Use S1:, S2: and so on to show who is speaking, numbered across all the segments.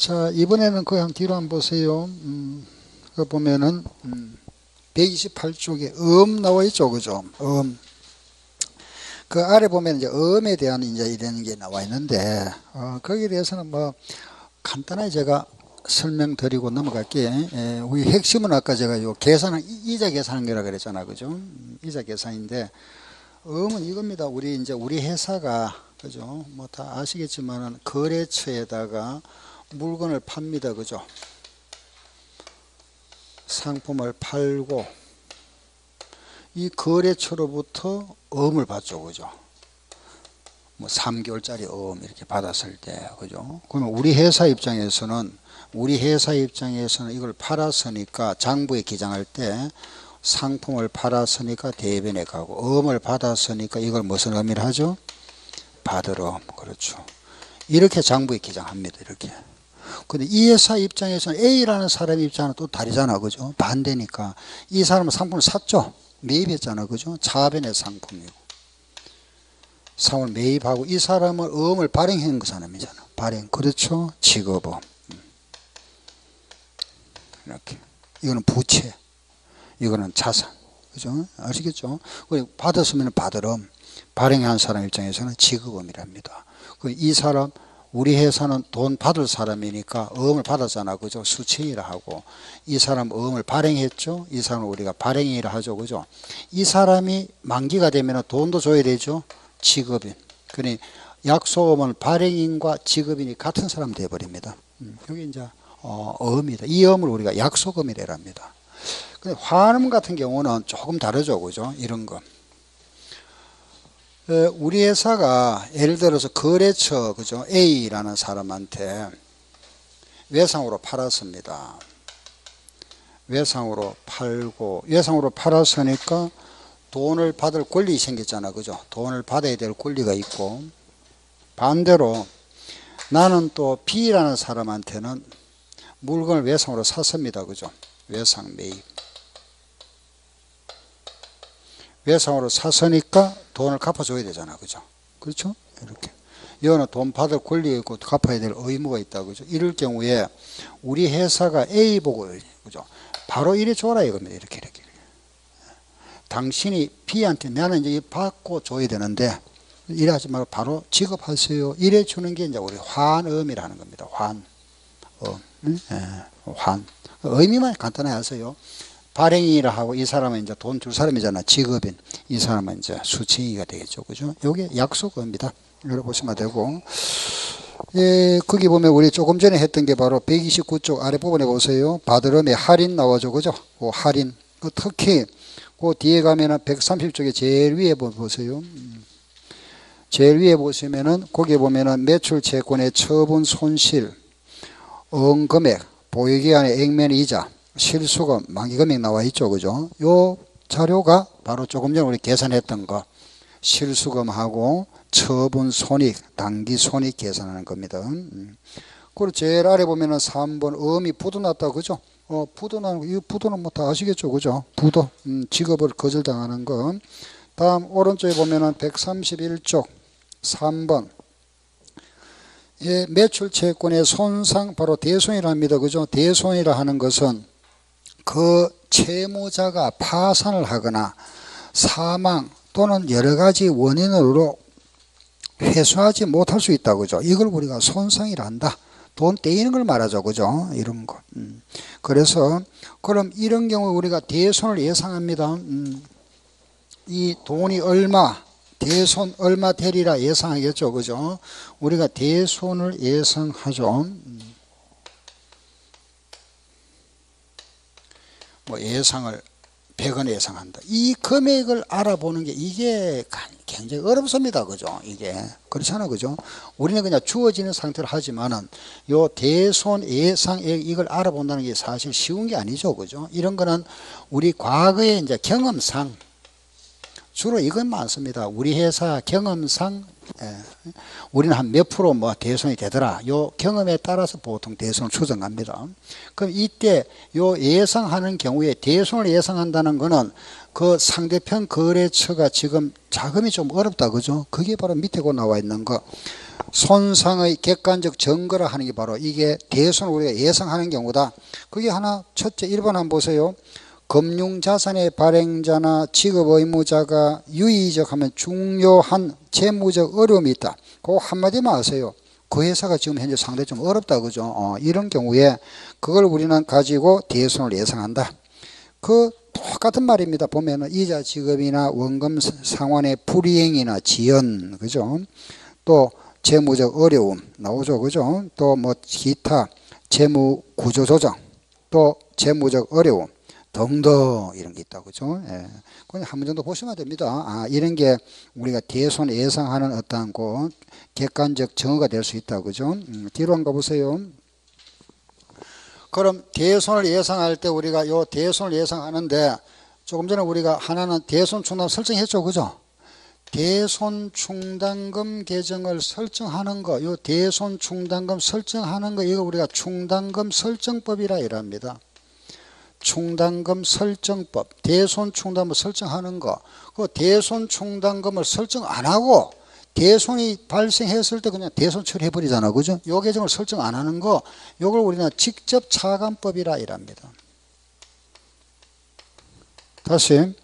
S1: 자, 이번에는 그냥 뒤로 한번 보세요. 그 보면은 128쪽에 나와 있죠, 그죠? 그 아래 보면 이제 에 대한 이제 이런 게 나와 있는데 거기에 대해서는 뭐 간단하게 제가 설명드리고 넘어갈게요. 우리 핵심은 아까 제가 요 계산은 이자 계산한 거라 그랬잖아, 그죠? 이자 계산인데 은 이겁니다. 우리 회사가 그죠? 뭐 다 아시겠지만은 거래처에다가 물건을 팝니다, 그죠? 상품을 팔고 이 거래처로부터 음을 받죠, 그죠? 뭐 3개월짜리 이렇게 받았을 때, 그죠? 그러면 우리 회사 입장에서는 이걸 팔았으니까 장부에 기장할 때 상품을 팔았으니까 대변에 가고 음을 받았으니까 이걸 무슨 의미를 하죠? 받을 그렇죠. 이렇게 장부에 기장합니다, 이렇게. 근데 이 회사 입장에서는 A라는 사람 입장은 또 다르잖아, 그죠? 반대니까 이 사람은 상품을 샀죠, 매입했잖아, 그죠? 차변의 상품이고 상품을 매입하고 이 사람은 음을 발행한 그 사람이잖아, 발행. 그렇죠? 직업음. 이렇게. 이거는 부채, 이거는 자산, 그죠? 아시겠죠? 받았으면 받을음, 발행한 사람 입장에서는 지급음이랍니다. 이 사람, 우리 회사는 돈 받을 사람이니까 음을 받았잖아, 그죠? 수취이라 하고 이 사람 음을 발행했죠. 이 사람은 우리가 발행이라 하죠, 그죠? 이 사람이 만기가 되면 돈도 줘야 되죠. 지급인. 그러니 약속음은 발행인과 지급인이 같은 사람 되어버립니다. 여기 이제 음이다. 이 음을 우리가 약속음이라 합니다. 근데 환음 같은 경우는 조금 다르죠, 그죠? 이런 거. 우리 회사가 예를 들어서 거래처, 그죠? A라는 사람한테 외상으로 팔았습니다. 외상으로 팔았으니까 돈을 받을 권리 생겼잖아, 그죠? 돈을 받아야 될 권리가 있고, 반대로 나는 또 B라는 사람한테는 물건을 외상으로 샀습니다, 그죠? 외상 매입. 외상으로 샀으니까 돈을 갚아줘야 되잖아, 그죠? 그렇죠? 이렇게. 이거는 돈 받을 권리가 있고 갚아야 될 의무가 있다, 그죠? 이럴 경우에 우리 회사가 A 보고, 그죠? 바로 이래 줘라 이겁니다, 이렇게. 당신이 B한테 나는 이제 받고 줘야 되는데 이래 하지 말고 바로 지급하세요. 이래 주는 게 이제 우리 환음이라는 겁니다. 환. 의미만 간단하게 하세요. 발행이라 하고 이 사람은 이제 돈 줄 사람이잖아, 직업인. 이 사람은 이제 수취이가 되겠죠, 그죠? 요게 약속어입니다. 이걸 보시면 되고, 거기 보면 우리 조금 전에 했던 게 바로 129쪽 아랫부분에 보세요. 받으름에 할인 나오죠, 그죠? 그 할인. 특히 그 뒤에 가면은 130쪽에 제일 위에 보세요. 제일 위에 보시면은 거기 보면은 매출 채권의 처분 손실, 금액, 보유기간의 액면 이자, 실수금, 만기금액 나와 있죠, 그죠? 요 자료가 바로 조금 전에 우리 계산했던 거, 실수금하고 처분 손익, 단기 손익 계산하는 겁니다. 그리고 제일 아래 보면은 3번 음이 부도났다, 그죠? 부도나는 거, 이 부도는 뭐 다 아시겠죠, 그죠? 부도, 직업을 거절당하는 거. 다음 오른쪽에 보면은 131쪽 3번. 매출 채권의 손상, 바로 대손이라 합니다, 그죠? 대손이라 하는 것은 그 채무자가 파산을 하거나 사망 또는 여러 가지 원인으로 회수하지 못할 수 있다, 그죠? 이걸 우리가 손상이라 한다. 돈 떼이는 걸 말하죠, 그죠? 이런 거. 그래서 그럼 이런 경우 우리가 대손을 예상합니다. 이 돈이 얼마, 대손 얼마 되리라 예상하겠죠, 그죠? 우리가 대손을 예상하죠. 뭐 예상을 100원 예상한다. 이 금액을 알아보는 게 이게 굉장히 어렵습니다, 그죠? 이게 그렇잖아요, 그죠? 우리는 그냥 주어지는 상태로 하지만은 요 대손 예상액 이걸 알아본다는 게 사실 쉬운 게 아니죠, 그죠? 이런 거는 우리 과거의 이제 경험상 주로 이건 많습니다. 우리 회사 경험상 우리는 한 몇 프로 뭐 대손이 되더라. 요 경험에 따라서 보통 대손을 추정합니다. 그럼 이때 요 예상하는 경우에 대손을 예상한다는 거는 그 상대편 거래처가 지금 자금이 좀 어렵다, 그죠? 그게 바로 밑에 나와 있는 거. 손상의 객관적 증거라 하는 게 바로 이게 대손을 우리가 예상하는 경우다. 그게 하나 첫째 1번 한번 보세요. 금융자산의 발행자나 지급의무자가 유의적 하면 중요한 재무적 어려움이 있다. 그거 한마디만 하세요. 그 회사가 지금 현재 상당히 좀 어렵다 그죠? 이런 경우에 그걸 우리는 가지고 대손을 예상한다. 그 똑같은 말입니다. 보면은 이자 지급이나 원금 상환의 불이행이나 지연 그죠? 또 재무적 어려움 나오죠 그죠? 또 뭐 기타 재무 구조 조정 또 재무적 어려움 등등 이런 게 있다 그죠? 예. 그냥 한 번 정도 보시면 됩니다. 이런 게 우리가 대손 예상하는 어떤 그 객관적 증거가 될 수 있다 그죠? 뒤로 한번 가보세요. 그럼 대손을 예상할 때 우리가 요 대손을 예상하는데 조금 전에 우리가 하나는 대손 충당 설정했죠 그죠? 대손 충당금 계정을 설정하는 거, 요 대손 충당금 설정하는 거 이거 우리가 충당금 설정법이라 이랍니다. 충당금 설정법, 대손 충당금을 설정하는 거. 그 대손 충당금을 설정 안 하고 대손이 발생했을 때 그냥 대손 처리해 버리잖아. 그죠? 요 계정을 설정 안 하는 거, 요걸 우리는 직접 차감법이라 이랍니다. 다시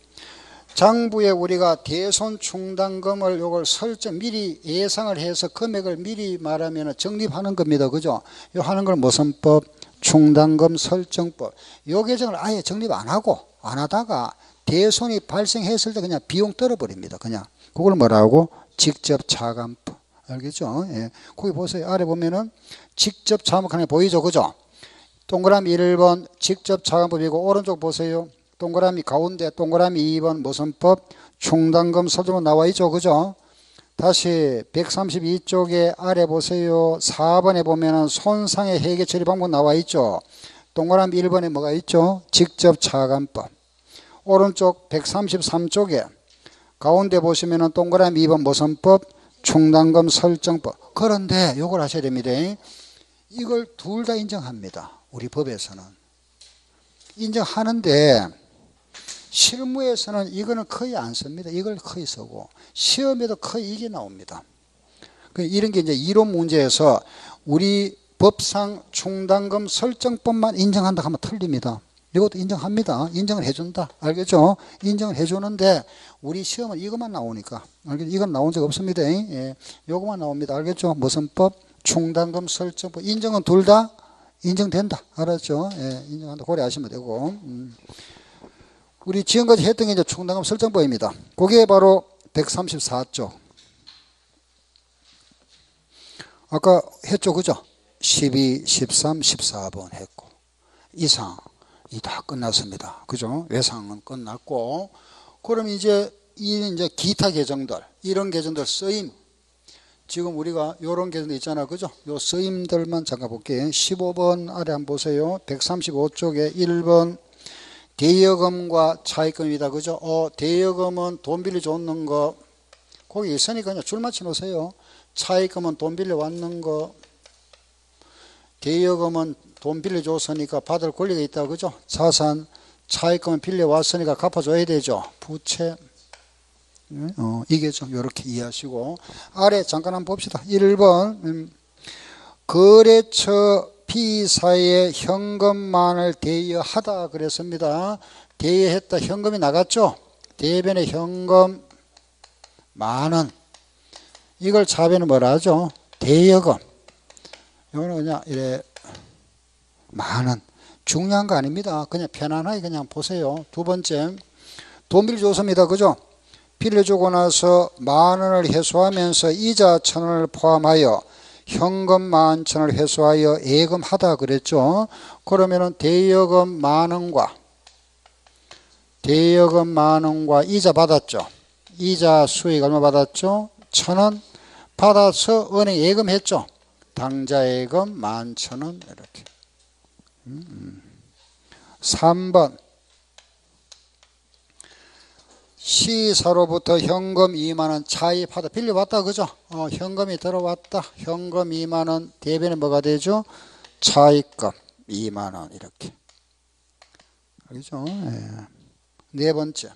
S1: 장부에 우리가 대손 충당금을 요걸 설정 미리 예상을 해서 금액을 미리 말하면 적립하는 겁니다. 그죠? 요 하는 걸 무슨 법? 충당금 설정법. 요 계정을 아예 적립 안 하고 안 하다가 대손이 발생했을 때 그냥 비용 떨어버립니다. 그냥 그걸 뭐라고? 직접 차감법. 알겠죠? 예. 거기 보세요. 아래 보면은 직접 차감하는 게 보이죠? 그죠? 동그라미 1번 직접 차감법이고 오른쪽 보세요. 동그라미 가운데 동그라미 2번 무슨 법? 충당금 설정은 나와 있죠. 그죠? 다시 132쪽에 아래 보세요. 4번에 보면은 손상의 회계 처리 방법 나와 있죠. 동그라미 1번에 뭐가 있죠? 직접 차감법. 오른쪽 133쪽에 가운데 보시면은 동그라미 2번 무슨 법? 충당금 설정법. 그런데 요걸 하셔야 됩니다. 이걸 둘 다 인정합니다. 우리 법에서는. 인정하는데 실무에서는 이거는 거의 안 씁니다. 이걸 거의 쓰고 시험에도 거의 이게 나옵니다. 이런 게 이제 이론 문제에서 우리 법상 충당금 설정법만 인정한다 하면 틀립니다. 이것도 인정합니다. 인정을 해준다. 알겠죠? 인정을 해주는데 우리 시험은 이것만 나오니까. 알겠죠? 이건 나온 적 없습니다. 예. 요것만 나옵니다. 알겠죠? 무슨 법? 충당금 설정법. 인정은 둘 다 인정된다. 알았죠? 예. 인정한다. 고려하시면 되고. 우리 지금까지 했던 게 이제 충당금 설정법입니다. 그게 바로 134쪽. 아까 했죠, 그죠? 12, 13, 14번 했고. 이상이 다 끝났습니다. 그죠? 외상은 끝났고. 그럼 이제 기타 계정들, 이런 계정들 쓰임. 지금 우리가 요런 계정들 있잖아. 그죠? 요 쓰임들만 잠깐 볼게요. 15번 아래 한번 보세요. 135쪽에 1번. 대여금과 차입금이다. 그죠? 대여금은 돈 빌려 줬는 거. 거기 있으니까 그냥 줄 맞춰 놓으세요. 차입금은 돈 빌려 왔는 거. 대여금은 돈 빌려 줬으니까 받을 권리가 있다. 그죠? 자산, 차입금은 빌려 왔으니까 갚아줘야 되죠. 부채. 이게 좀 이렇게 이해하시고. 아래 잠깐 한번 봅시다. 1번. 거래처 B사에 현금만을 대여하다 그랬습니다. 대여했다. 현금이 나갔죠. 대변에 현금 만원. 이걸 차변은 뭐라 하죠? 대여금. 이거는 그냥 이래 만원. 중요한 거 아닙니다. 그냥 편안하게 그냥 보세요. 두 번째, 돈 빌려줬습니다. 그죠? 빌려주고 나서 만원을 회수하면서 이자 1,000원을 포함하여 현금 11,000원을 회수하여 예금하다 그랬죠. 그러면은 대여금 만원과 이자 받았죠. 이자 수익 얼마 받았죠? 1,000원 받아서 은행 예금했죠. 당좌 예금 11,000원 이렇게. 3번 시사로부터 현금 2만원 차입하다. 빌려왔다. 그죠? 현금이 들어왔다. 현금 2만원. 대변에 뭐가 되죠? 차입금 2만원. 이렇게. 알겠죠? 네 번째.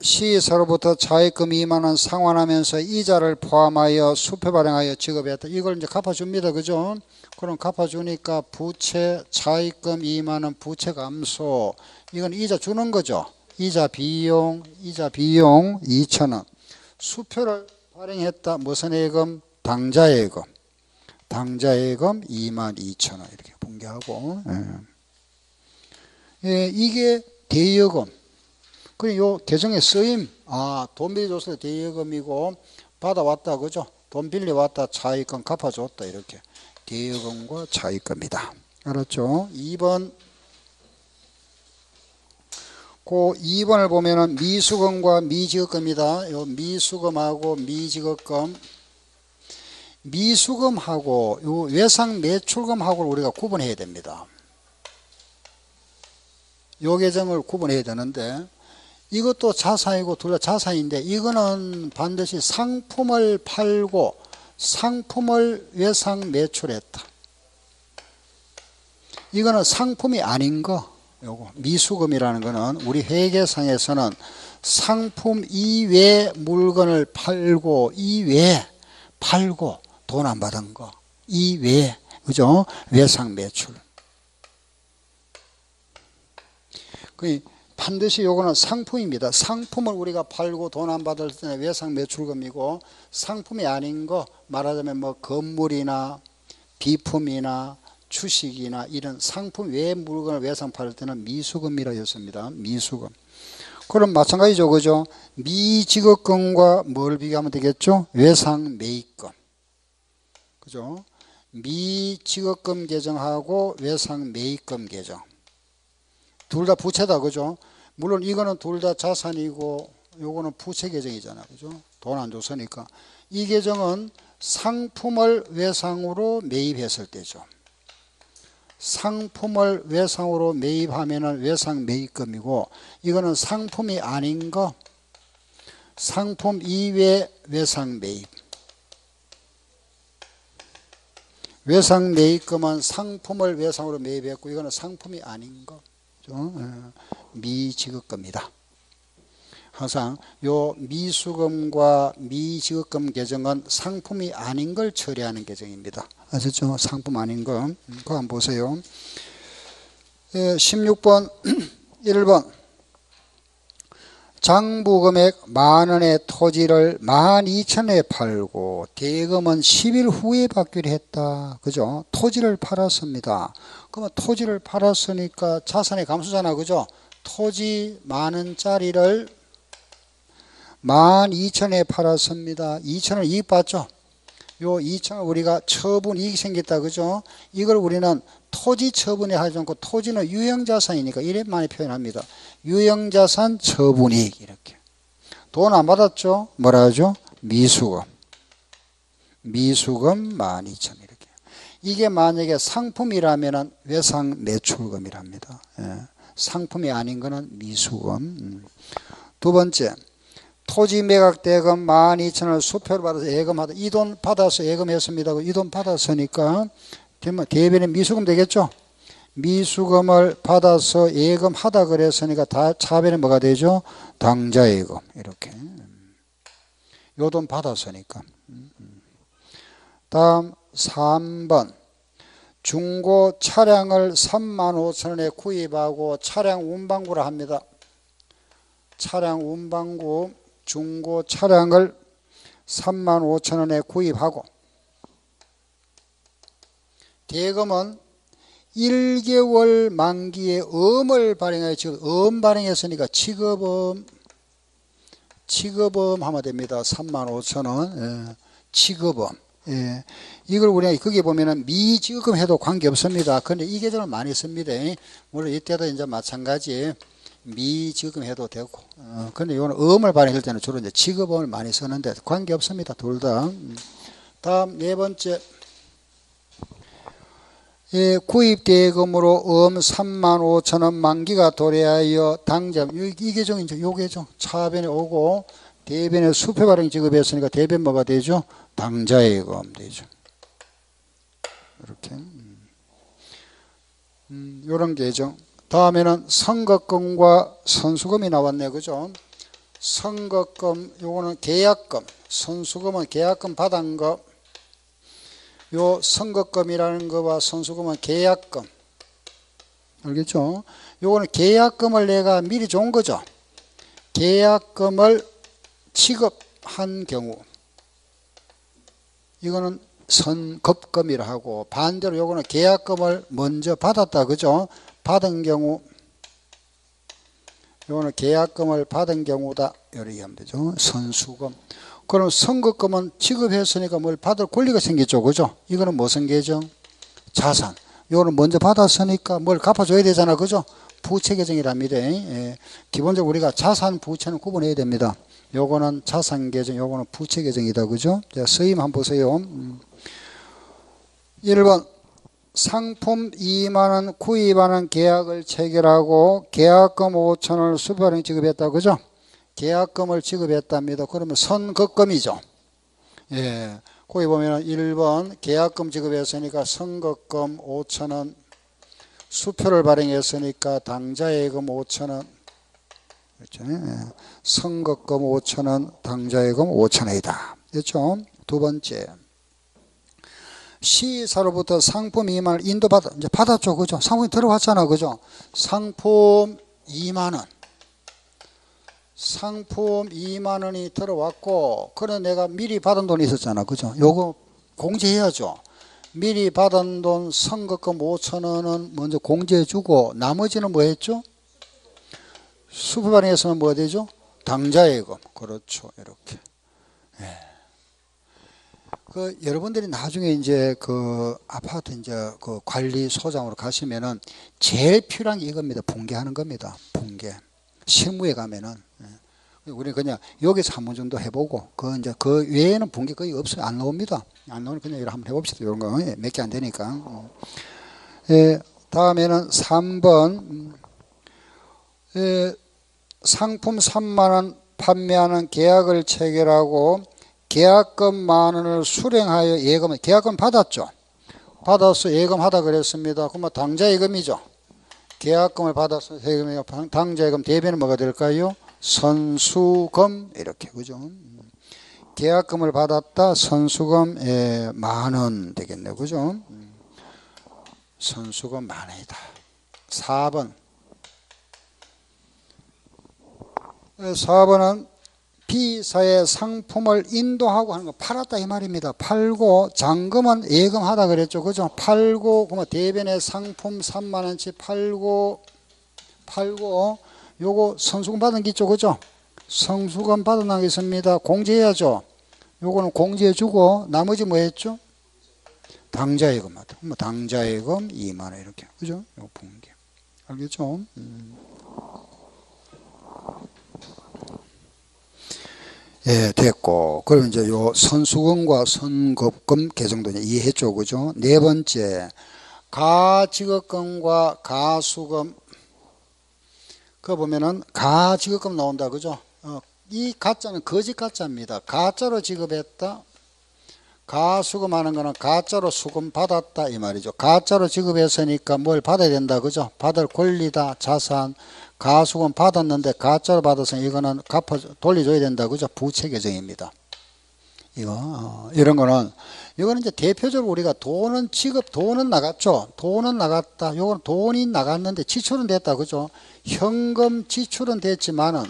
S1: 시에서로부터 차입금 2만 원 상환하면서 이자를 포함하여 수표 발행하여 지급했다. 이걸 이제 갚아줍니다. 그죠? 그럼 갚아주니까 부채 차입금 2만 원 부채 감소. 이건 이자 주는 거죠. 이자 비용 2,000원. 수표를 발행했다. 무슨 예금? 당좌예금. 당좌예금 22,000원 이렇게 분개하고. 예, 이게 대여금. 그리고 요 계정의 쓰임, 돈 빌려줬을 때 대여금이고, 받아왔다, 그죠? 돈 빌려왔다, 차입금 갚아줬다, 이렇게. 대여금과 차입금이다. 알았죠? 2번. 그 2번을 보면은 미수금과 미지급금이다. 요 미수금하고 미지급금. 미수금하고 요 외상 매출금하고를 우리가 구분해야 됩니다. 요 계정을 구분해야 되는데, 이것도 자산이고 둘 다 자산인데 이거는 반드시 상품을 팔고 상품을 외상 매출했다. 이거는 상품이 아닌 거. 요거 미수금이라는 거는 우리 회계상에서는 상품 이외 물건을 팔고 돈 안 받은 거 이외, 그죠? 외상 매출. 반드시 요거는 상품입니다. 상품을 우리가 팔고 돈 안 받을 때는 외상 매출금이고, 상품이 아닌 거 말하자면 뭐 건물이나 비품이나 주식이나 이런 상품 외 물건을 외상 팔을 때는 미수금이라 했습니다. 미수금. 그럼 마찬가지죠. 그죠? 미지급금과 뭘 비교하면 되겠죠? 외상 매입금. 그죠? 미지급금 계정하고 외상 매입금 계정. 둘 다 부채다. 그죠? 물론 이거는 둘 다 자산이고 요거는 부채 계정이잖아. 그죠? 돈 안 줬으니까. 이 계정은 상품을 외상으로 매입했을 때죠. 상품을 외상으로 매입하면은 외상 매입금이고, 이거는 상품이 아닌 거 상품 이외 외상 매입. 외상 매입금은 상품을 외상으로 매입했고, 이거는 상품이 아닌 거. 미지급금이다. 항상 요 미수금과 미지급금 계정은 상품이 아닌 걸 처리하는 계정입니다. 아셨죠? 상품 아닌 거. 그거 한번 보세요. 16번 1번 장부금액 10,000원의 토지를 12,000원에 팔고 대금은 10일 후에 받기로 했다. 그죠? 토지를 팔았습니다. 그러면 토지를 팔았으니까 자산의 감소잖아. 그죠? 토지 10,000원짜리를 12,000원에 팔았습니다. 2,000원 이익 받죠? 요 2,000원 우리가 처분 이익이 생겼다. 그죠? 이걸 우리는 토지 처분에 하지 않고, 토지는 유형자산이니까 이래 많이 표현합니다. 유형자산 처분이익. 이렇게. 돈 안 받았죠? 뭐라 하죠? 미수금. 미수금 12,000원 이렇게. 이게 만약에 상품이라면 외상 매출금이랍니다. 예. 상품이 아닌 거는 미수금. 두 번째, 토지 매각 대금 12,000원을 수표로 받아서 예금하다. 이 돈 받아서 예금했습니다. 이 돈 받았으니까 대변에 미수금 되겠죠? 미수금을 받아서 예금하다 그랬으니까 다 차변에 뭐가 되죠? 당좌예금. 이렇게. 요 돈 받았으니까. 다음 3번. 중고 차량을 35,000원에 구입하고 차량 운반구를 합니다. 차량 운반구 중고 차량을 35,000원에 구입하고 대금은 1개월 만기에 엄을 발행하여 지금 엄 발행했으니까 지급엄 하면 됩니다. 35,000원. 예. 지급엄. 예. 이걸 우리가 거기 보면은 미지급금 해도 관계없습니다. 근데 이 계정을 많이 씁니다. 물론 이때도 이제 마찬가지 미지급금 해도 되고. 근데 이거는 엄을 발행할 때는 주로 이제 지급엄을 많이 쓰는데 관계없습니다. 둘 다. 다음 네 번째. 예, 구입 대금으로 엄 35,000원 만기가 도래하여 당장 이 계정이죠. 요 계정 차변에 오고 대변에 수표 발행 지급했으니까 대변 뭐가 되죠? 당좌예금 되죠. 이렇게 요런 계정. 다음에는 선거금과 선수금이 나왔네. 그죠? 선거금, 요거는 계약금, 선수금은 계약금 받은 거, 요 선거금이라는 거와 선수금은 계약금. 알겠죠? 요거는 계약금을 내가 미리 준 거죠. 계약금을 지급한 경우. 이거는 선급금이라 하고, 반대로 요거는 계약금을 먼저 받았다. 그죠? 받은 경우. 요거는 계약금을 받은 경우다. 이렇게 하면 되죠. 선수금. 그럼 선급금은 지급했으니까 뭘 받을 권리가 생겼죠. 그죠? 이거는 무슨 계정? 자산. 요거는 먼저 받았으니까 뭘 갚아줘야 되잖아. 그죠? 부채 계정이랍니다. 예. 기본적으로 우리가 자산, 부채는 구분해야 됩니다. 요거는 자산 계정, 요거는 부채 계정이다. 그죠? 자, 서임 한번 보세요. 1번. 상품 2만원 구입하는 계약을 체결하고 계약금 5천원을 수표로 지급했다. 그죠? 계약금을 지급했답니다. 그러면 선급금이죠. 예. 거기 보면 1번 계약금 지급했으니까 선급금 5천원, 수표를 발행했으니까 당자예금 5천원. 그렇죠? 예. 선급금 5천원, 당자예금 5천원이다. 그렇죠? 두 번째. 시사로부터 상품 2만원 인도받아, 이제 받았죠. 그죠? 상품이 들어왔잖아. 그죠? 상품 2만원. 상품 2만원이 들어왔고, 그래 내가 미리 받은 돈이 있었잖아. 그죠? 요거 공제해야죠. 미리 받은 돈 선급금 5천원은 먼저 공제해주고, 나머지는 뭐 했죠? 수표 발행에서는 뭐 되죠? 당자예금. 그렇죠. 이렇게. 예. 여러분들이 나중에 이제 아파트 이제 관리소장으로 가시면은 제일 필요한 게 이겁니다. 분개하는 겁니다. 분개. 실무에 가면은. 우리는 그냥 여기서 한 번 정도 해보고, 이제 외에는 분개 거의 없어요. 안 나옵니다. 안 나오면 그냥 이거 한번 해봅시다. 이런 거. 몇 개 안 되니까. 예, 다음에는 3번. 상품 3만원 판매하는 계약을 체결하고, 계약금 만원을 수령하여 예금을, 계약금 받았죠. 받아서 예금하다 그랬습니다. 그러면 당자예금이죠. 계약금을 받아서 예금이요. 당자예금 대비는 뭐가 될까요? 선수금. 이렇게. 그죠? 계약금을 받았다. 선수금 만원 되겠네요. 그죠? 선수금 만원이다. 4번. 4번은 B사의 상품을 인도하고 하는 거 팔았다 이 말입니다. 팔고 잔금은 예금하다 그랬죠. 그죠? 팔고 그러면 대변에 상품 3만원치 팔고 요거 선수금 받은 게 있죠. 그죠? 선수금 받은 게 있습니다. 공제해야죠. 요거는 공제해주고 나머지 뭐 했죠? 당자예금 하다. 당자예금 2만원 이렇게. 그죠? 요거 분개. 알겠죠? 예, 됐고. 그럼 이제 요 선수금과 선급금 개정도 이해했죠. 그죠? 네 번째. 가지급금과 가수금. 그거 보면은 가지급금 나온다. 그죠? 이 가짜는 거짓 가짜입니다. 가짜로 지급했다. 가수금 하는 거는 가짜로 수금 받았다. 이 말이죠. 가짜로 지급했으니까 뭘 받아야 된다. 그죠? 받을 권리다. 자산. 가수금 받았는데 가짜로 받아서 이거는 돌려줘야 된다. 그죠? 부채 계정입니다. 이런 이거는 이제 대표적으로 우리가 돈은 나갔죠. 돈은 나갔다. 요건 돈이 나갔는데 지출은 됐다. 그죠? 현금 지출은 됐지만은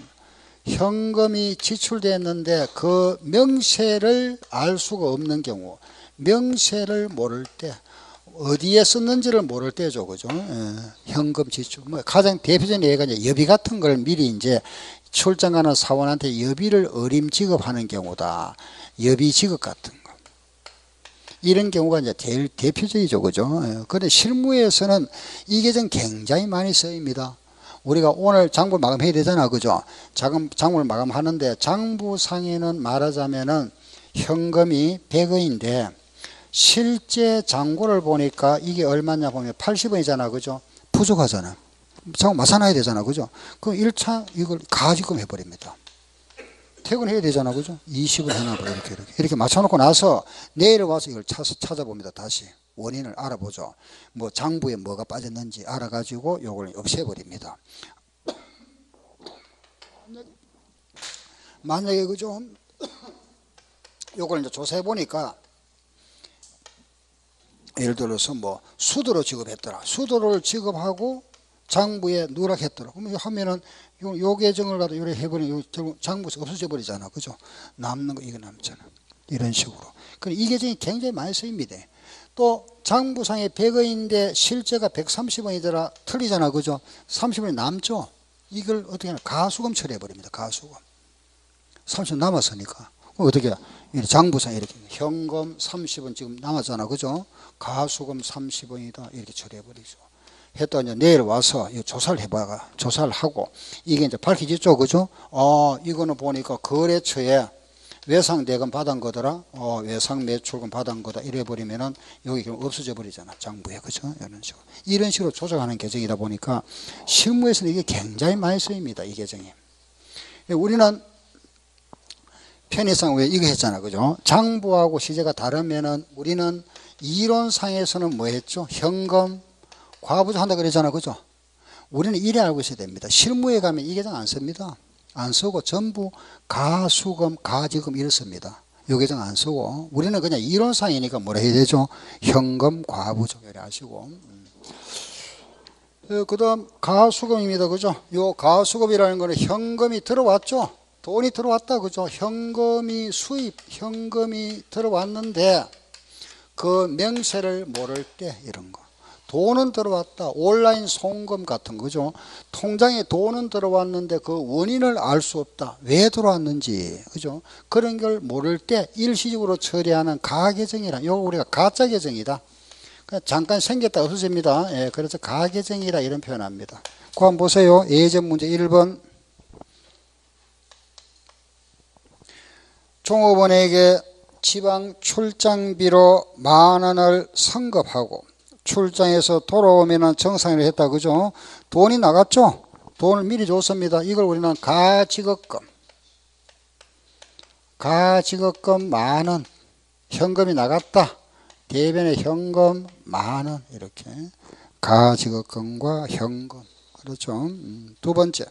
S1: 현금이 지출됐는데 그 명세를 알 수가 없는 경우, 명세를 모를 때, 어디에 썼는지를 모를 때죠. 그죠? 현금 지출. 가장 대표적인 예가 이제 여비 같은 걸 미리 이제 출장 가는 사원한테 여비를 어림 지급하는 경우다. 여비 지급 같은 거. 이런 경우가 이제 제일 대표적이죠. 그죠? 그런데 실무에서는 이 계정 굉장히 많이 쓰입니다. 우리가 오늘 장부 마감해야 되잖아. 그죠? 장부를 마감하는데 장부상에는 말하자면은 현금이 100원인데 실제 잔고를 보니까 이게 얼마냐 보면 80원이잖아. 그죠? 부족하잖아. 장부 맞춰놔야 되잖아. 그죠? 그럼 1차 이걸 가지금 해버립니다. 퇴근해야 되잖아. 그죠? 20원 해놔버려. 이렇게 맞춰놓고 나서 내일 와서 이걸 찾아봅니다. 다시. 원인을 알아보죠. 뭐 장부에 뭐가 빠졌는지 알아가지고 요걸 없애버립니다. 만약에 그죠? 요걸 이제 조사해 보니까 예를 들어서 뭐 수도로 지급했더라. 수도를 지급하고 장부에 누락했더라. 그러면 하면은 요 계정을 가도 요래 해버리면 장부에서 없어져 버리잖아. 그죠? 남는 거 이거 남잖아. 이런 식으로. 그러니까 이 계정이 굉장히 많이 쓰입니다. 또 장부상에 100원인데 실제가 130원이더라. 틀리잖아. 그죠? 30원이 남죠? 이걸 어떻게 하냐. 가수금 처리해 버립니다. 가수금. 30원 남았으니까. 어떻게 장부상 이렇게 현금 30원 지금 남았잖아. 그죠? 가수금 30원이다. 이렇게 처리해 버리죠. 했다 이제 내일 와서 조사를 해봐가 조사를 하고 이게 이제 밝혀지죠. 그죠? 이거는 보니까 거래처에 외상 대금 받은 거더라. 외상 매출금 받은 거다. 이래 버리면은 여기 그럼 없어져 버리잖아. 장부에. 그죠? 이런 식으로 조작하는 계정이다 보니까 실무에서는 이게 굉장히 많이 쓰입니다. 이 계정이. 우리는 편의상 왜 이거 했잖아. 그죠? 장부하고 시제가 다르면은 우리는 이론상에서는 뭐 했죠? 현금, 과부자 한다 그랬잖아. 그죠? 우리는 이래 알고 있어야 됩니다. 실무에 가면 이 계정 안 씁니다. 안 쓰고 전부 가수금, 가지금 이렇습니다. 이 계정 안 쓰고 우리는 그냥 이론상이니까 뭐라 해야 되죠? 현금, 과부자 이래 하시고. 그 다음 가수금입니다. 그죠? 요 가수금이라는 거는 현금이 들어왔죠? 돈이 들어왔다. 그죠? 현금이 수입, 현금이 들어왔는데 그 명세를 모를 때 이런 거. 돈은 들어왔다. 온라인 송금 같은 거죠. 통장에 돈은 들어왔는데 그 원인을 알 수 없다. 왜 들어왔는지. 그죠? 그런 걸 모를 때 일시적으로 처리하는 가계정이라. 이거 우리가 가짜 계정이다. 잠깐 생겼다 없어집니다. 예, 그래서 가계정이라 이런 표현합니다. 그 한번 보세요. 예전 문제 1번. 종업원에게 지방 출장비로 10,000원을 선급하고 출장에서 돌아오면 정상회를 했다. 그죠? 돈이 나갔죠? 돈을 미리 줬습니다. 이걸 우리는 가지급금. 가지급금 10,000원. 현금이 나갔다. 대변에 현금 10,000원. 이렇게. 가지급금과 현금. 그렇죠? 두 번째.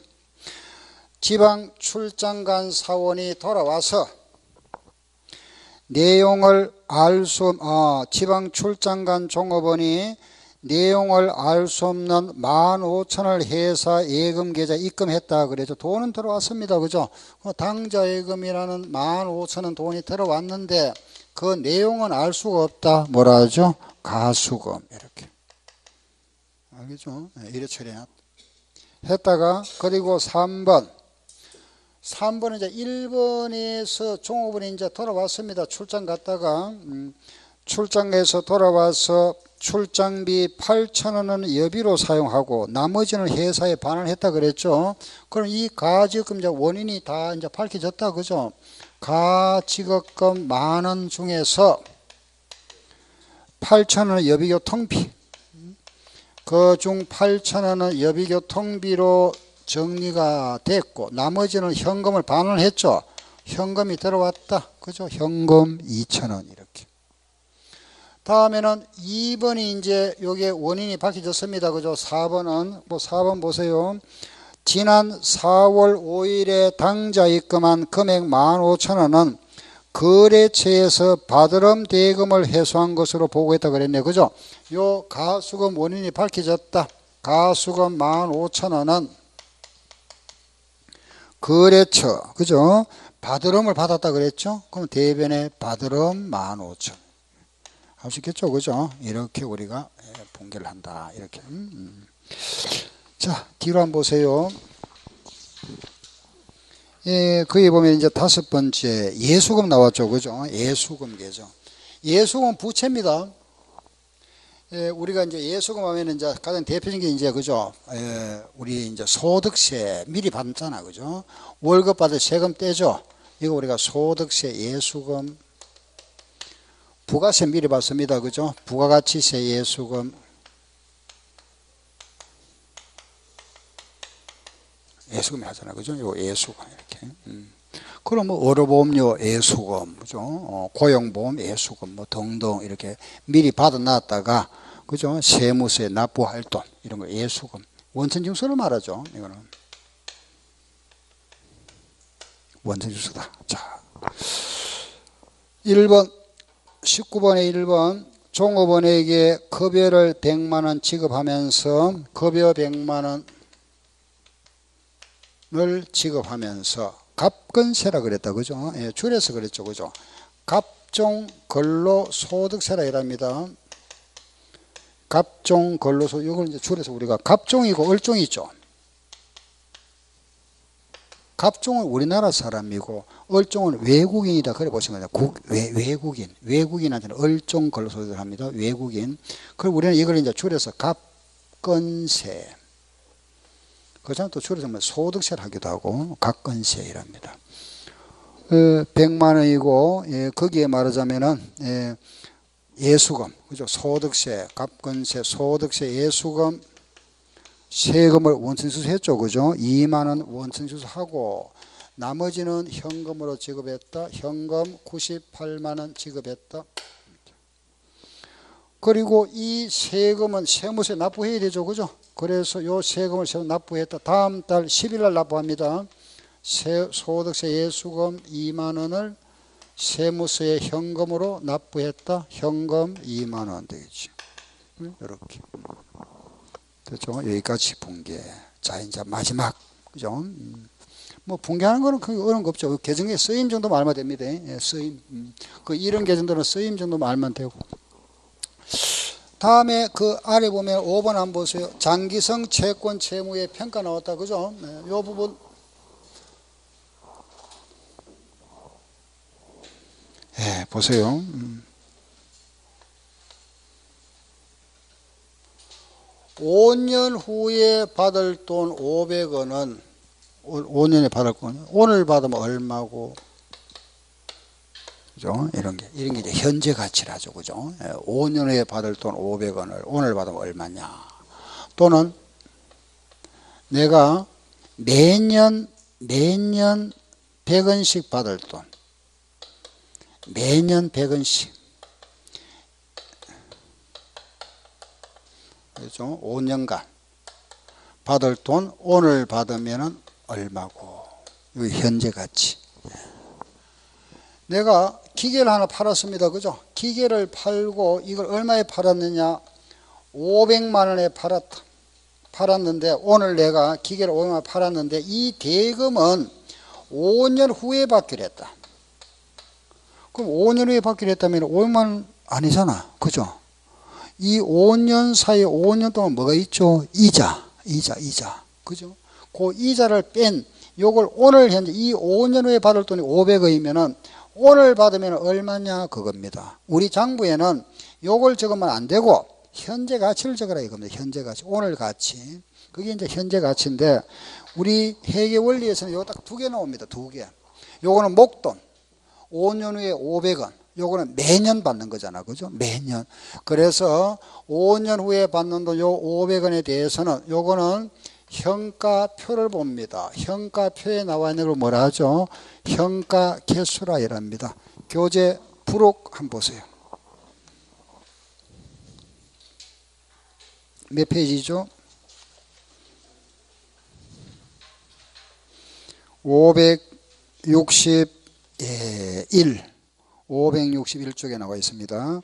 S1: 지방 출장 간 사원이 돌아와서 내용을 지방 출장 간 종업원이 내용을 알 수 없는 15,000원을 회사 예금 계좌에 입금했다. 그래서 돈은 들어왔습니다. 그죠? 당좌 예금이라는 15,000원 돈이 들어왔는데 그 내용은 알 수가 없다. 뭐라 하죠? 가수금. 이렇게. 알겠죠? 이래 처리했다가 그리고 3번은 이제 1번에서 종업원이 이제 돌아왔습니다. 출장 갔다가, 출장에서 돌아와서 출장비 8,000원은 여비로 사용하고 나머지는 회사에 반환했다 그랬죠. 그럼 이 가지급금 이제 원인이 다 이제 밝혀졌다. 그죠? 가지급금 10,000원 중에서 8,000원은 여비교통비. 그중 8,000원은 여비교통비로 정리가 됐고 나머지는 현금을 반환했죠. 현금이 들어왔다. 그죠? 현금 2,000원 이렇게. 다음에는 2번이 이제 요게 원인이 밝혀졌습니다. 그죠? 4번은 4번 보세요. 지난 4월 5일에 당좌 입금한 금액 15,000원은 거래처에서 바드럼 대금을 회수한 것으로 보고했다 그랬네요. 그죠? 요 가수금 원인이 밝혀졌다. 가수금 15,000원은 거래처, 그죠? 바드럼을 받았다 그랬죠? 그럼 대변에 바드럼 15,000원. 할 수 있겠죠? 그죠? 이렇게 우리가 분개를 한다. 이렇게. 자, 뒤로 한번 보세요. 예, 거기 보면 이제 5번째 예수금 나왔죠. 그죠? 예수금 계정. 예수금 부채입니다. 예, 우리가 이제 예수금 하면 이제 가장 대표적인 게 이제 그죠? 우리 이제 소득세 미리 받잖아. 그죠? 월급 받을 세금 떼죠. 이거 우리가 소득세 예수금. 부가세 미리 받습니다. 그죠? 부가가치세 예수금. 예수금이 하잖아. 그죠? 요 예수금 이렇게. 그럼 뭐 의료보험료 예수금, 그죠? 고용보험 예수금 뭐 등등 이렇게 미리 받아놨다가 그죠? 세무서에 납부할 돈 이런 거 예수금. 원천징수를 말하죠. 이거는 원천주수다. 자, 1번 19번에 1번 종업원에게 급여를 100만원 지급하면서 급여 100만원을 지급하면서 갑근세라 그랬다. 그죠? 예, 줄여서 그랬죠. 그죠? 갑종 근로소득세라 이랍니다. 갑종 근로소 이걸 이제 줄여서 우리가 갑종이고 얼종이 있죠. 갑종은 우리나라 사람이고 얼종은 외국인이다. 그래 보시면 돼요. 외국인한테는 얼종 근로소득을 합니다. 외국인. 그리고 우리는 이걸 이제 줄여서 갑근세. 그렇잖아요. 또 줄여서 소득세를 하기도 하고 갑근세이랍니다. 100만 원이고 예, 거기에 말하자면은 예, 예수금, 그죠? 소득세, 갑근세, 소득세, 예수금, 세금을 원천수수했죠, 그죠? 2만 원 원천수수하고 나머지는 현금으로 지급했다. 현금 98만 원 지급했다. 그리고 이 세금은 세무서에 납부해야 되죠, 그죠? 그래서 요 세금을 납부했다. 다음 달 10일 날 납부합니다. 소득세 예수금 2만 원을 세무서에 현금으로 납부했다. 현금 2만 원 되겠죠. 이렇게. 됐죠? 여기까지 분계. 자, 이제 마지막. 그죠? 뭐, 분계하는 거는 크게 어려운 거 없죠. 계정에 쓰임 정도만 알면 됩니다. 예, 쓰임. 그 이런 계정들은 쓰임 정도만 알면 되고. 다음에 그 아래 보면 5번 한번 보세요. 장기성 채권 채무의 평가 나왔다. 그죠? 네, 요 부분. 예, 보세요. 5년 후에 받을 돈 500원은 5년에 받을 건 오늘 받으면 얼마고, 그죠? 이런 게 이제 현재 가치라죠, 그죠? 5년 후에 받을 돈 500원을 오늘 받으면 얼마냐? 또는 내가 매년 100원씩 받을 돈, 매년 100원씩, 그렇죠? 5년간 받을 돈 오늘 받으면 얼마고, 이거 현재 가치. 내가 기계를 하나 팔았습니다. 그죠? 기계를 팔고 이걸 얼마에 팔았느냐? 500만 원에 팔았는데 오늘 내가 기계를 500만 원 팔았는데 이 대금은 5년 후에 받기로 했다. 그럼 5년 후에 받기로 했다면 500만 원 아니잖아. 그죠? 이 5년 사이에 5년 동안 뭐가 있죠? 이자. 그죠? 그 이자를 뺀 요걸 오늘 현재 이 5년 후에 받을 돈이 500원이면은 오늘 받으면 얼마냐 그겁니다. 우리 장부에는 요걸 적으면 안 되고 현재 가치를 적으라 이겁니다. 현재 가치, 오늘 가치. 그게 이제 현재 가치인데 우리 회계 원리에서는 요거 딱 2개 나옵니다. 2개. 요거는 목돈 5년 후에 500원. 요거는 매년 받는 거잖아. 그죠? 매년. 그래서 5년 후에 받는 돈 요 500원에 대해서는 요거는 현가표를 봅니다. 현가표에 나와 있는 걸 뭐라 하죠? 현가계수라 이랍니다. 교재 부록 한번 보세요. 몇 페이지죠? 561쪽에 나와 있습니다.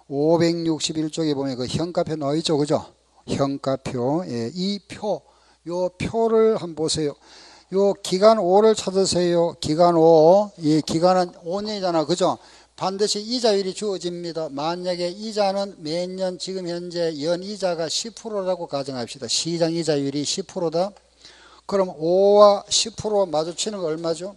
S1: 561쪽에 보면 그 현가표 나와 있죠, 그죠? 현가표. 예, 이 표, 요 표를 한번 보세요. 요 기간 5를 찾으세요. 기간 5. 이 기간은 5년이잖아, 그죠? 반드시 이자율이 주어집니다. 만약에 이자는 매년 지금 현재 연이자가 10%라고 가정합시다. 시장 이자율이 10%다. 그럼 5와 10% 마주치는 거 얼마죠?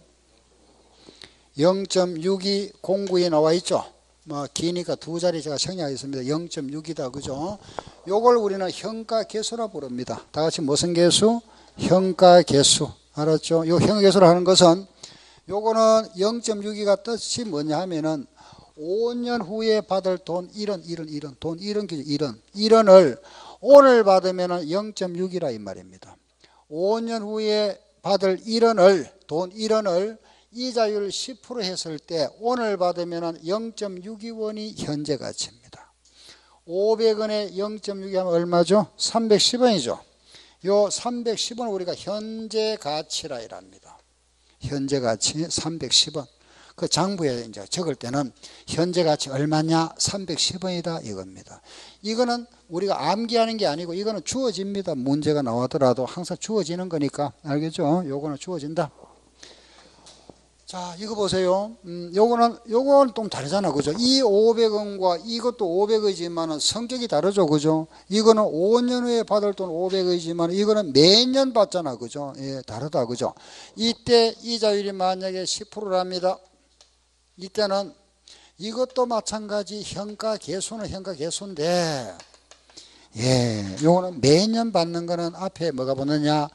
S1: 0.6209에 나와 있죠. 뭐 기니까 두 자리 제가 정리하겠습니다. 0.6이다. 그죠? 요걸 우리는 현가계수라 부릅니다. 다 같이 무슨 계수? 현가계수. 알았죠? 요 현가계수를 하는 것은 요거는 0.62가 뜻이 뭐냐 하면은 5년 후에 받을 돈 1원, 돈 1원을 오늘 받으면은 0.6이라 이 말입니다. 5년 후에 받을 1원을, 돈 1원을 이자율 10% 했을 때 오늘 받으면 0.62원이 현재 가치입니다. 500원에 0.62 하면 얼마죠? 310원이죠. 요 310원을 우리가 현재 가치라 이랍니다. 현재 가치 310원. 그 장부에 이제 적을 때는 현재 가치 얼마냐? 310원이다 이겁니다. 이거는 우리가 암기하는 게 아니고 이거는 주어집니다. 문제가 나오더라도 항상 주어지는 거니까. 알겠죠? 요거는 주어진다. 자, 이거 보세요. 요거는 좀 다르잖아. 그죠? 이 500원과 이것도 500원이지만은 성격이 다르죠. 그죠? 이거는 5년 후에 받을 돈 500원이지만 이거는 매년 받잖아. 그죠? 예, 다르다. 그죠? 이때 이자율이 만약에 10%랍니다. 이때는 이것도 마찬가지 현가계수는 현가계수인데, 예, 요거는 매년 받는 거는 앞에 뭐가 붙느냐?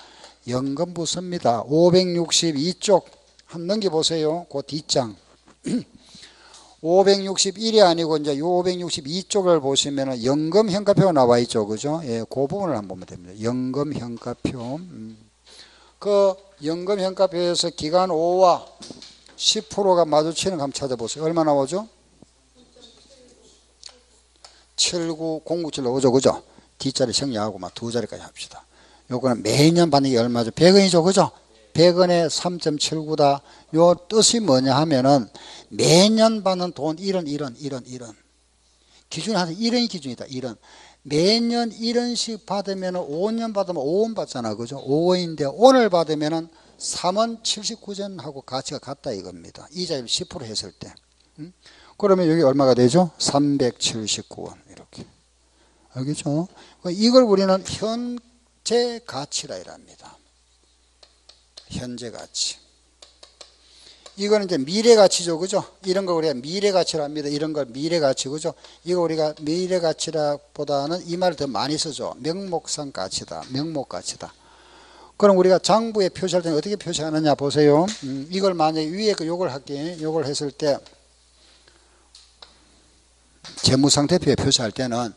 S1: 연금부서입니다. 562쪽. 한번 넘겨보세요. 그 뒷장. 561이 아니고 이제 요 562쪽을 보시면은 연금 현가표가 나와 있죠. 그죠? 예, 그 부분을 한번 보면 됩니다. 연금 현가표. 그 연금 현가표에서 기간 5와 10%가 마주치는 거 한번 찾아보세요. 얼마 나오죠? 79097 나오죠. 그죠? 뒷자리 정리하고 막 두 자리까지 합시다. 요거는 매년 받는 게 얼마죠? 100원이죠. 그죠? 100원에 3.79다. 요 뜻이 뭐냐 하면은 매년 받는 돈 1원. 기준이 항상 1원이 기준이다. 1원. 매년 1원씩 받으면 5년 받으면 5원 받잖아. 그죠? 5원인데 오늘 받으면은 3원 79전하고 가치가 같다 이겁니다. 이자율 10% 했을 때. 그러면 여기 얼마가 되죠? 379원. 이렇게. 알겠죠? 이걸 우리는 현재 가치라 이랍니다. 현재 가치. 이거는 이제 미래 가치죠. 그죠? 이런 걸 우리가 미래 가치랍니다. 이런 걸 미래 가치. 그죠? 이거 우리가 미래 가치라보다는 이 말을 더 많이 쓰죠. 명목상 가치다. 명목 가치다. 그럼 우리가 장부에 표시할 때는 어떻게 표시하느냐 보세요. 이걸 만약에 위에 요걸 할게. 요걸 했을 때 재무상태표에 표시할 때는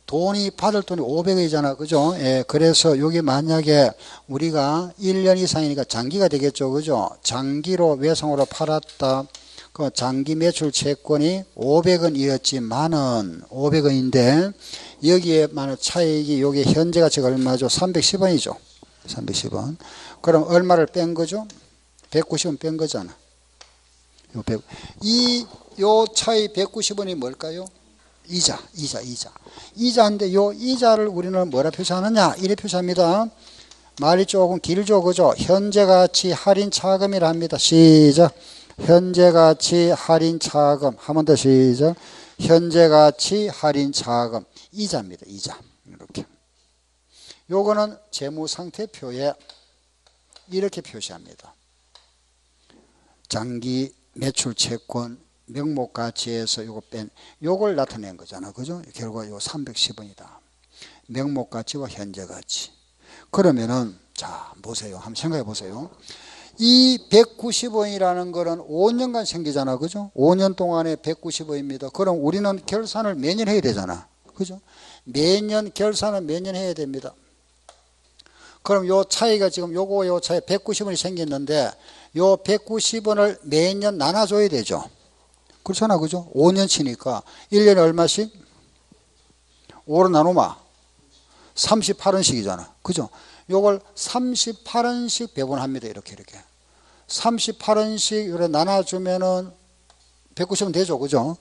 S1: 돈이 받을 돈이 500원이잖아. 그죠? 예, 그래서 여기 만약에 우리가 1년 이상이니까 장기가 되겠죠. 그죠? 장기로 외상으로 팔았다. 그 장기 매출 채권이 500원이었지만은 500원인데 여기에 만약 차익이 여기 현재 가치가 얼마죠? 310원이죠. 310원. 그럼 얼마를 뺀 거죠? 190원 뺀 거잖아. 요 차이 190원이 뭘까요? 이자. 이자인데 요 이자를 우리는 뭐라 표시하느냐? 이래 표시합니다. 말이 조금 길죠. 그죠? 현재가치 할인 차금이라 합니다. 시작. 현재가치 할인 차금. 한 번 더 시작. 현재가치 할인 차금. 이자입니다. 이자. 이렇게. 요거는 재무상태표에 이렇게 표시합니다. 장기 매출 채권 명목 가치에서 요거 뺀 요걸 나타낸 거잖아. 그죠? 결과 요 310원이다. 명목 가치와 현재 가치. 그러면은 자, 보세요. 한번 생각해 보세요. 이 190원이라는 거는 5년간 생기잖아. 그죠? 5년 동안에 190원입니다. 그럼 우리는 결산을 매년 해야 되잖아. 그죠? 매년 결산은 매년 해야 됩니다. 그럼 요 차이가 지금 요 차이 190원이 생겼는데 요 190원을 매년 나눠줘야 되죠. 그렇잖아. 그죠? 5년치니까 1년에 얼마씩? 5로 나누면 38원씩이잖아. 그죠? 요걸 38원씩 배분합니다. 이렇게. 38원씩 이렇게 나눠주면은 190원 되죠. 그죠?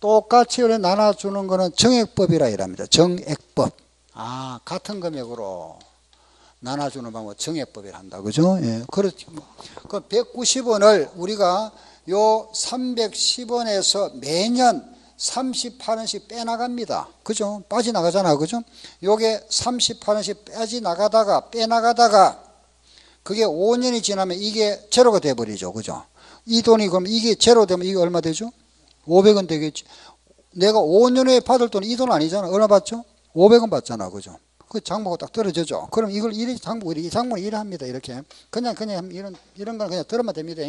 S1: 똑같이 이렇게 나눠주는 거는 정액법이라 이랍니다. 정액법. 아, 같은 금액으로 나눠주는 방법 정액법이라 한다. 그죠? 예. 그렇지. 그 190원을 우리가 요 310원에서 매년 38원씩 빼나갑니다. 그죠? 빠져나가잖아. 그죠? 요게 38원씩 빼나가다가 그게 5년이 지나면 이게 제로가 돼버리죠. 그죠? 이 돈이 그럼 이게 제로 되면 이게 얼마 되죠? 500원 되겠지. 내가 5년 후에 받을 돈은 이 돈 아니잖아. 얼마 받죠? 500원 받잖아. 그죠? 그 장부가 딱 떨어져죠. 그럼 이걸 이 장부는 이래 합니다. 이렇게. 그냥 이런 건 그냥 들으면 됩니다.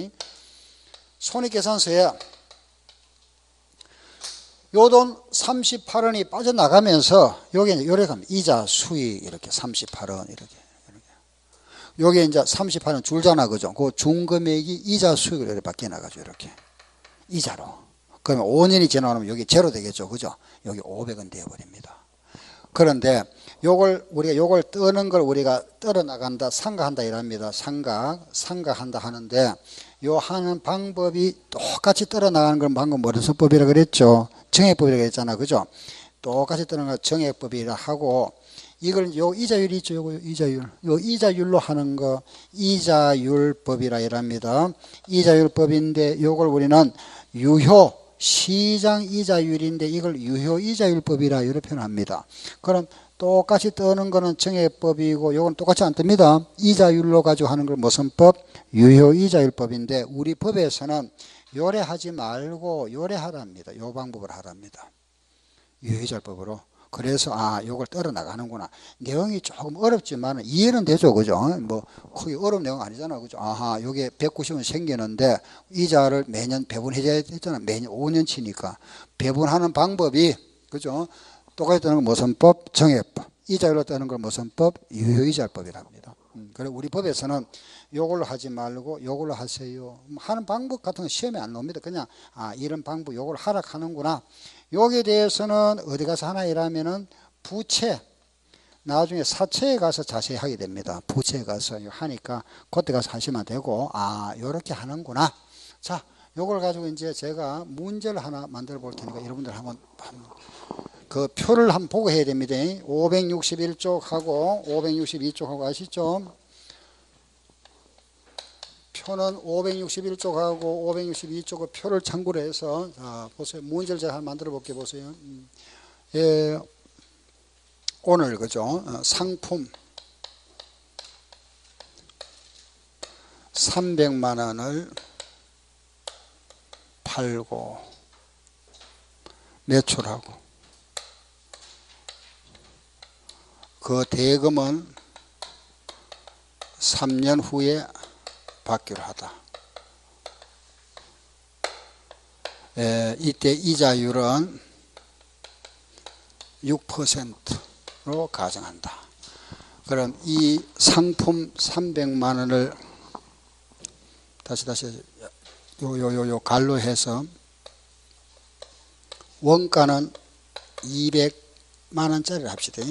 S1: 손익계산서에 요 돈 38원이 빠져나가면서 요게 이렇게 가면 이자 수익 이렇게 38원 이렇게. 요게 이제 38원 줄잖아. 그죠? 그 중금액이 이자 수익으로 이렇게 바뀌어 나가죠. 이렇게. 이자로. 그러면 5년이 지나면 여기 제로 되겠죠. 그죠? 여기 500원 되어버립니다. 그런데 요걸 뜨는 걸 우리가 떨어 나간다, 상각한다 이랍니다. 상각한다 하는데 요 하는 방법이 똑같이 떨어 나가는 건 방금 머른선법이라 그랬죠. 정액법이라 그랬잖아. 그죠? 똑같이 떨어 나가는 정액법이라 하고 이걸 요 이자율이 있죠. 요 이자율. 요 이자율로 하는 거 이자율법이라 이랍니다. 이자율법인데 요걸 우리는 유효 시장 이자율인데 이걸 유효 이자율법이라 이렇게 표현합니다. 그럼 똑같이 뜨는 거는 정액법이고 요건 똑같이 안 뜹니다. 이자율로 가지고 하는 걸 무슨 법? 유효 이자율법인데 우리 법에서는 요래하지 말고 요래하랍니다. 요 방법을 하랍니다. 유효 이자율법으로. 그래서 요걸 떨어 나가는구나. 내용이 조금 어렵지만 이해는 되죠. 그죠? 뭐 크게 어려운 내용 아니잖아. 그죠? 요게 190원 생기는데 이자를 매년 배분해줘야 되잖아. 매년 5년치니까 배분하는 방법이 그죠? 똑같이 뜨는 건 무슨 법? 정액법. 이자율로 뜨는 건 무슨 법? 유효이자율법이랍니다. 그래 우리 법에서는 요걸로 하지 말고 요걸로 하세요. 하는 방법 같은 건 시험에 안 나옵니다. 그냥 이런 방법 요걸 하라 하는구나. 여기에 대해서는 어디 가서 하나 이라면은 부채 나중에 사채에 가서 자세히 하게 됩니다. 부채에 가서 하니까 그때 가서 하시면 되고 요렇게 하는구나. 자, 요걸 가지고 이제 제가 문제를 하나 만들어 볼 테니까 여러분들 한번 그 표를 한번 보고 해야 됩니다. 561쪽하고 562쪽하고 아시죠? 표는 561쪽하고 562쪽의 표를 참고로 해서 보세요. 문제를 제가 한번 만들어 볼게요. 보세요. 오늘 그죠? 상품 300만 원을 팔고 매출하고 그 대금은 3년 후에 받기로 하다. 이때 이자율은 6%로 가정한다. 그럼 이 상품 300만 원을 다시 요 갈로 해서 원가는 200만 원짜리를 합시다.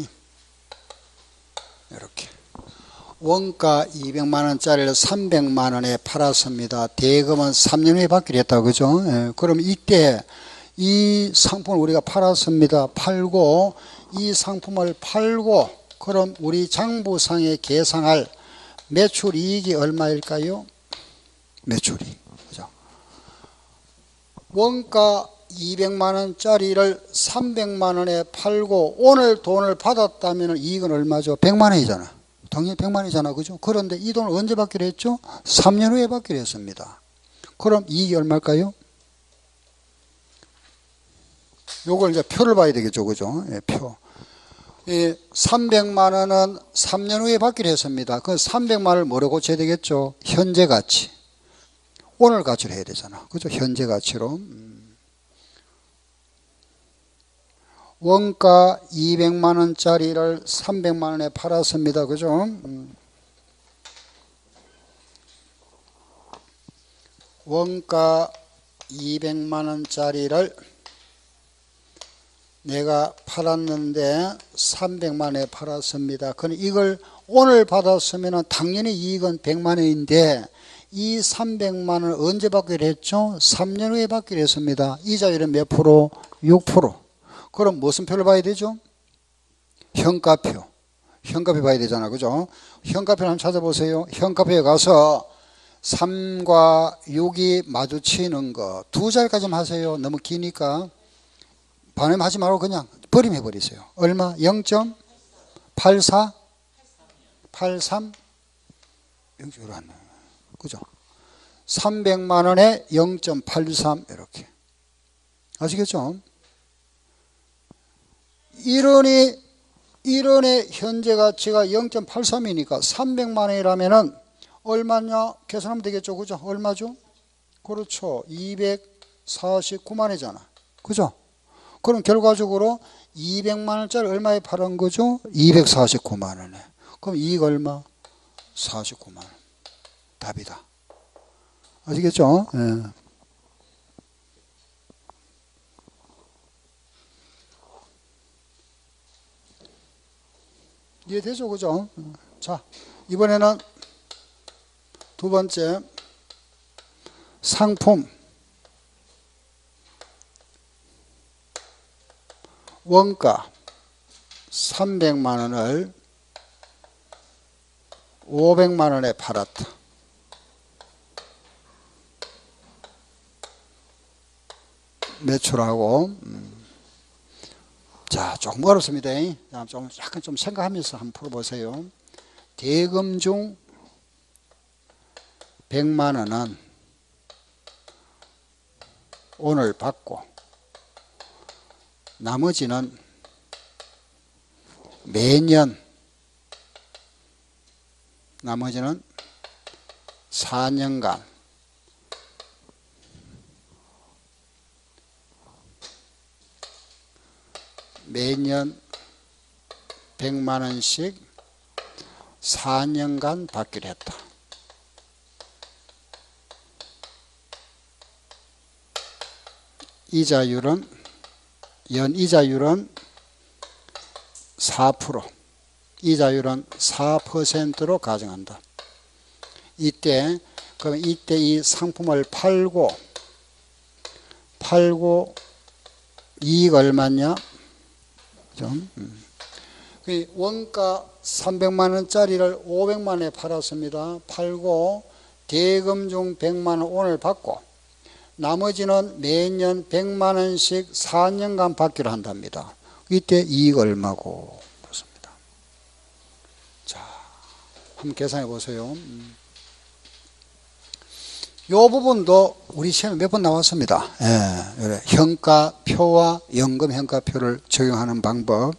S1: 이렇게 원가 200만 원짜리를 300만 원에 팔았습니다. 대금은 3년 후에 받기로 했다. 그죠? 그럼 이때 이 상품을 우리가 팔았습니다. 팔고 이 상품을 팔고 그럼 우리 장부상에 계상할 매출이익이 얼마일까요? 매출이. 그죠? 원가 200만 원짜리를 300만 원에 팔고 오늘 돈을 받았다면 이익은 얼마죠? 100만 원이잖아. 당연히 100만 원이잖아. 그죠? 그런데 이 돈을 언제 받기로 했죠? 3년 후에 받기로 했습니다. 그럼 이익이 얼마일까요? 요걸 이제 표를 봐야 되겠죠. 그죠? 표. 300만 원은 3년 후에 받기로 했습니다. 그 300만 원을 뭐로 고쳐야 되겠죠? 현재 가치. 오늘 가치로 해야 되잖아. 그죠? 현재 가치로. 원가 200만 원짜리를 300만 원에 팔았습니다. 그죠? 원가 200만 원짜리를 내가 팔았는데 300만 원에 팔았습니다. 그럼 이걸 오늘 받았으면 당연히 이익은 100만 원인데 이 300만 원을 언제 받기로 했죠? 3년 후에 받기로 했습니다. 이자율은 몇 프로? 6%. 그럼 무슨 표를 봐야 되죠? 현가표. 현가표 봐야 되잖아. 그죠? 현가표를 한번 찾아보세요. 현가표에 가서 3과 6이 마주치는 거. 두 자리까지만 하세요. 너무 기니까. 반응하지 말고 그냥 버림해 버리세요. 얼마? 0.84? 83? 0.1 안 나요. 그죠? 300만 원에 0.83 이렇게. 아시겠죠? 1원의 현재 가치가 0.83이니까 300만 원이라면은 얼마냐? 계산하면 되겠죠. 그죠? 얼마죠? 그렇죠. 249만 원이잖아. 그죠? 그럼 결과적으로 200만 원짜리 얼마에 팔은 거죠? 249만 원에. 그럼 이익 얼마? 49만 원. 답이다. 아시겠죠? 예. 이해되죠? 그죠? 자, 이번에는 두 번째 상품 원가 300만 원을 500만 원에 팔았다. 매출하고 자, 조금 어렵습니다. 약간 좀 생각하면서 한번 풀어보세요. 대금 중 100만 원은 오늘 받고 나머지는 매년 4년간 매년 100만 원씩 4년간 받기로 했다. 이자율은 연이자율은 4%, 이자율은 4%로 가정한다. 그럼 이때 이 상품을 팔고 이익 얼마냐? 원가 300만 원짜리를 500만 원에 팔았습니다. 팔고 대금 중 100만 원 오늘 받고 나머지는 매년 100만 원씩 4년간 받기로 한답니다. 이때 이익 얼마고 그렇습니다. 자, 한번 계산해 보세요. 이 부분도 우리 시험에 몇 번 나왔습니다. 예, 현가표와 연금 현가표를 적용하는 방법.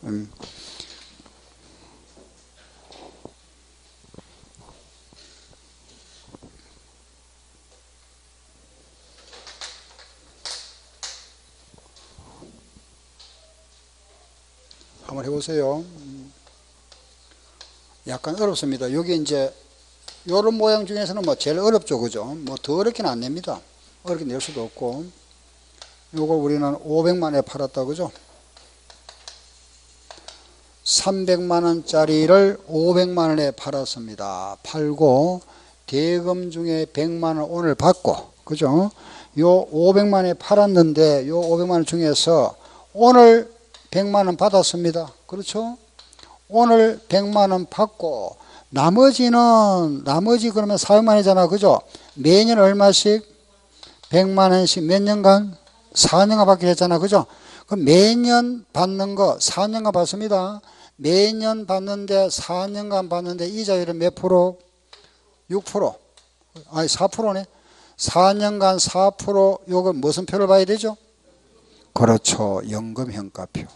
S1: 한번 해보세요. 약간 어렵습니다. 여기 이제 요런 모양 중에서는 뭐 제일 어렵죠. 그죠? 뭐 더 어렵게는 안 냅니다. 어렵게 낼 수도 없고. 요걸 우리는 500만에 팔았다. 그죠? 300만 원짜리를 500만 원에 팔았습니다. 팔고 대금 중에 100만 원 오늘 받고. 그죠? 요 500만 원에 팔았는데 요 500만 원 중에서 오늘 100만 원 받았습니다. 그렇죠? 오늘 100만 원 받고 나머지 그러면 400만 원이잖아. 그죠? 매년 얼마씩? 100만 원씩 몇 년간? 4년간 받기로 했잖아. 그죠? 그럼 매년 받는 거 4년간 받습니다. 매년 받는데 4년간 받는데 이자율은 몇 프로? 6%. 아니 4%네. 4년간 4% 요거 무슨 표를 봐야 되죠? 그렇죠. 연금 현가표.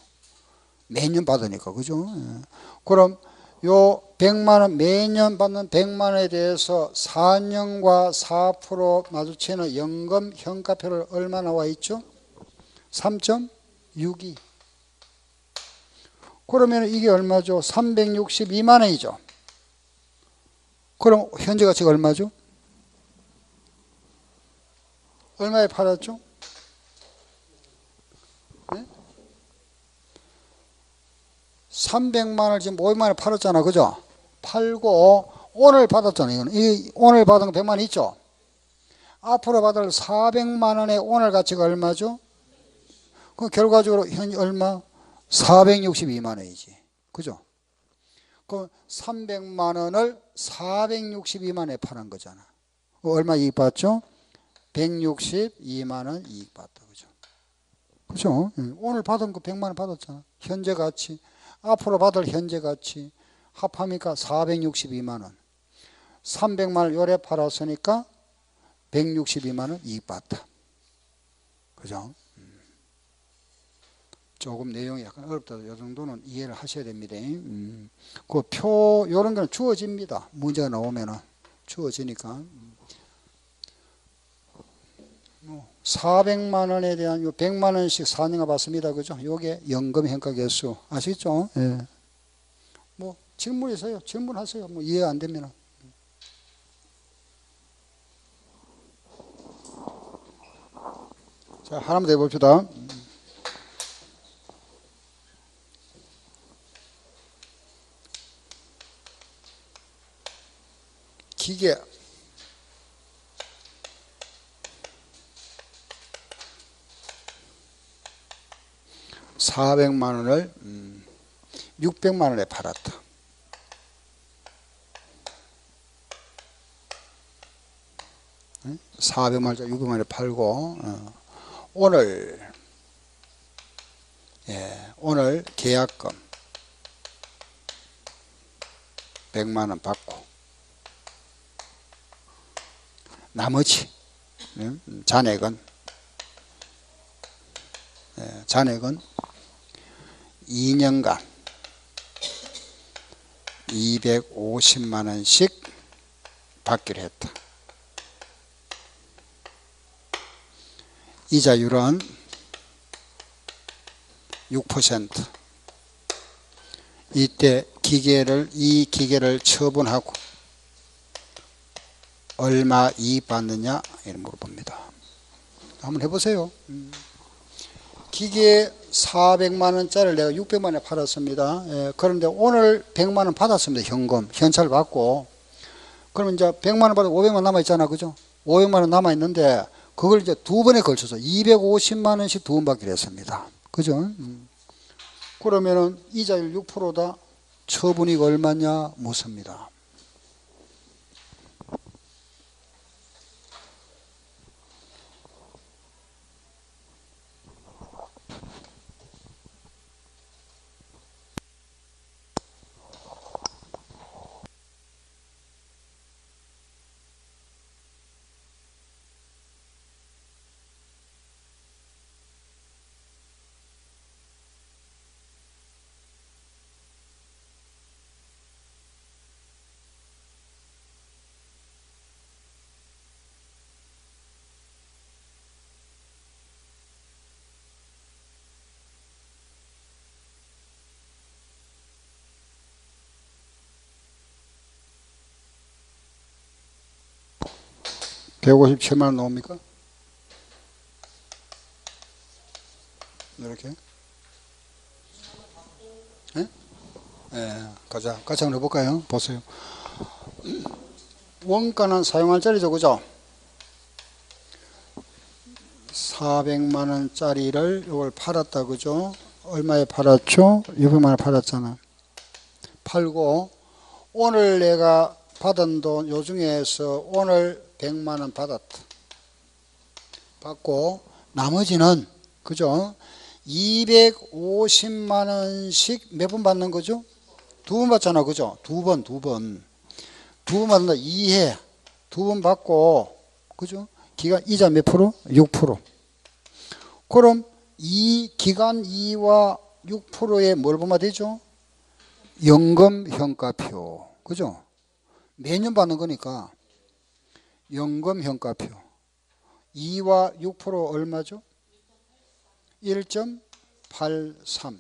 S1: 매년 받으니까. 그죠? 그럼 요 100만 원 매년 받는 100만 원에 대해서 4년과 4% 마주치는 연금 현가표를 얼마 나와 있죠? 3.62. 그러면 이게 얼마죠? 362만 원이죠. 그럼 현재 가치가 얼마죠? 얼마에 팔았죠? 네? 300만 원을 지금 500만 원에 팔았잖아. 그죠? 팔고 오늘 받았잖아. 이거는. 오늘 받은 거 100만 원 있죠? 앞으로 받을 400만 원의 오늘 가치가 얼마죠? 그 결과적으로 현 얼마? 462만 원이지. 그죠? 그 300만 원을 462만 원에 파는 거잖아. 얼마 이익 받죠? 162만 원 이익 받다. 그죠? 그죠? 오늘 받은 거 100만 원 받았잖아. 현재 가치. 앞으로 받을 현재 가치. 합하니까 462만 원. 300만 원 요래 팔았으니까 162만 원 이익 받다. 그죠? 조금 내용이 약간 어렵다. 이 정도는 이해를 하셔야 됩니다. 그 표, 요런 거는 주어집니다. 문제가 나오면은. 주어지니까. 400만 원에 대한 요 100만 원씩 4년간 받습니다. 그죠? 요게 연금 현가 개수. 아시죠? 예. 뭐, 질문 있어요? 질문하세요. 뭐, 이해 안 되면은. 자, 하나만 더 해봅시다. 기계 400만 원을 600만 원에 팔았다. 응? 400만 원짜리 600만 원에 팔고 오늘 오늘 계약금 100만 원 받고 나머지 잔액은 2년간 250만 원씩 받기로 했다. 이자율은 6%. 이때 이 기계를 처분하고 얼마 이익 받느냐 이렇게 물어봅니다. 한번 해보세요. 기계 400만 원짜리를 내가 600만 원에 팔았습니다. 그런데 오늘 100만 원 받았습니다. 현금, 현찰 받고. 그러면 이제 100만 원 받고 500만 원 남아있잖아. 그죠? 500만 원 남아있는데 그걸 이제 두 번에 걸쳐서 250만 원씩 두 번 받기로 했습니다. 그죠? 그러면은 이자율 6%다. 처분이익 얼마냐 묻습니다. (157만 원) 나옵니까? 이렇게. 가자. 같이 한번 해볼까요? 보세요. 원가는 사용할 자리죠. 그죠? 400만 원짜리를 이걸 팔았다. 그죠? 얼마에 팔았죠? 600만 원 팔았잖아. 팔고 오늘 내가 받은 돈 요 중에서 오늘 100만 원 받았다. 받고 나머지는 그죠? 250만 원씩 몇 번 받는 거죠? 두 번 받잖아. 그죠? 두 번 받는다. 2회 두 번 받고 그죠? 기간 이자 몇 프로? 6%. 그럼 이 기간 2와 6%에 뭘 보면 되죠? 연금 현가표. 그죠? 매년 받는 거니까 연금 현가표 2와 6% 얼마죠? 1.83.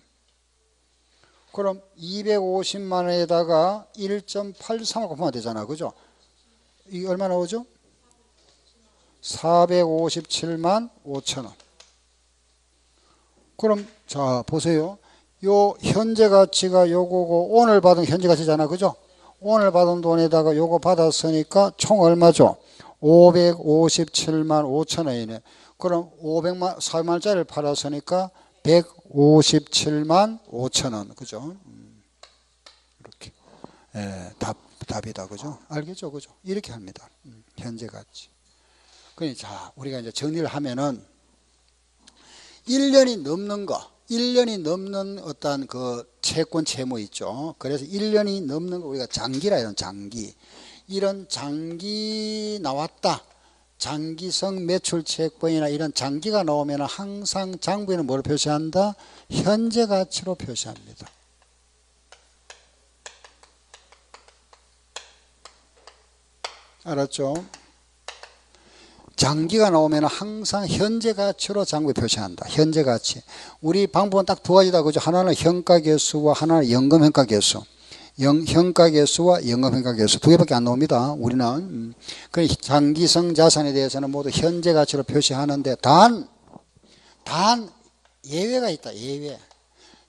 S1: 그럼 250만 원에다가 1.83을 곱하면 되잖아. 그죠? 이게 얼마 나오죠? 457만 5천 원. 그럼 자 보세요. 요 현재 가치가 요거고 오늘 받은 현재 가치잖아. 그죠? 오늘 받은 돈에다가 요거 받았으니까 총 얼마죠? 557만 5천 원이네. 그럼 400만 원짜리를 팔았으니까 157만 5천 원. 그죠? 이렇게. 답이다. 그죠? 알겠죠? 그죠? 이렇게 합니다. 현재 가치. 그러니까 자, 우리가 이제 정리를 하면은 1년이 넘는 어떤 그 채권 채무 있죠. 그래서 1년이 넘는 거 우리가 장기라 이런 장기. 이런 장기 나왔다. 장기성 매출 채권이나 이런 장기가 나오면 항상 장부에는 뭘 표시한다? 현재 가치로 표시합니다. 알았죠? 장기가 나오면 항상 현재 가치로 장부에 표시한다. 현재 가치. 우리 방법은 딱 두 가지다. 그죠? 하나는 현가계수와 하나는 연금현가계수. 현가계수와 연금현가계수 두 개밖에 안 나옵니다. 우리는. 그 장기성 자산에 대해서는 모두 현재 가치로 표시하는데 단 예외가 있다. 예외.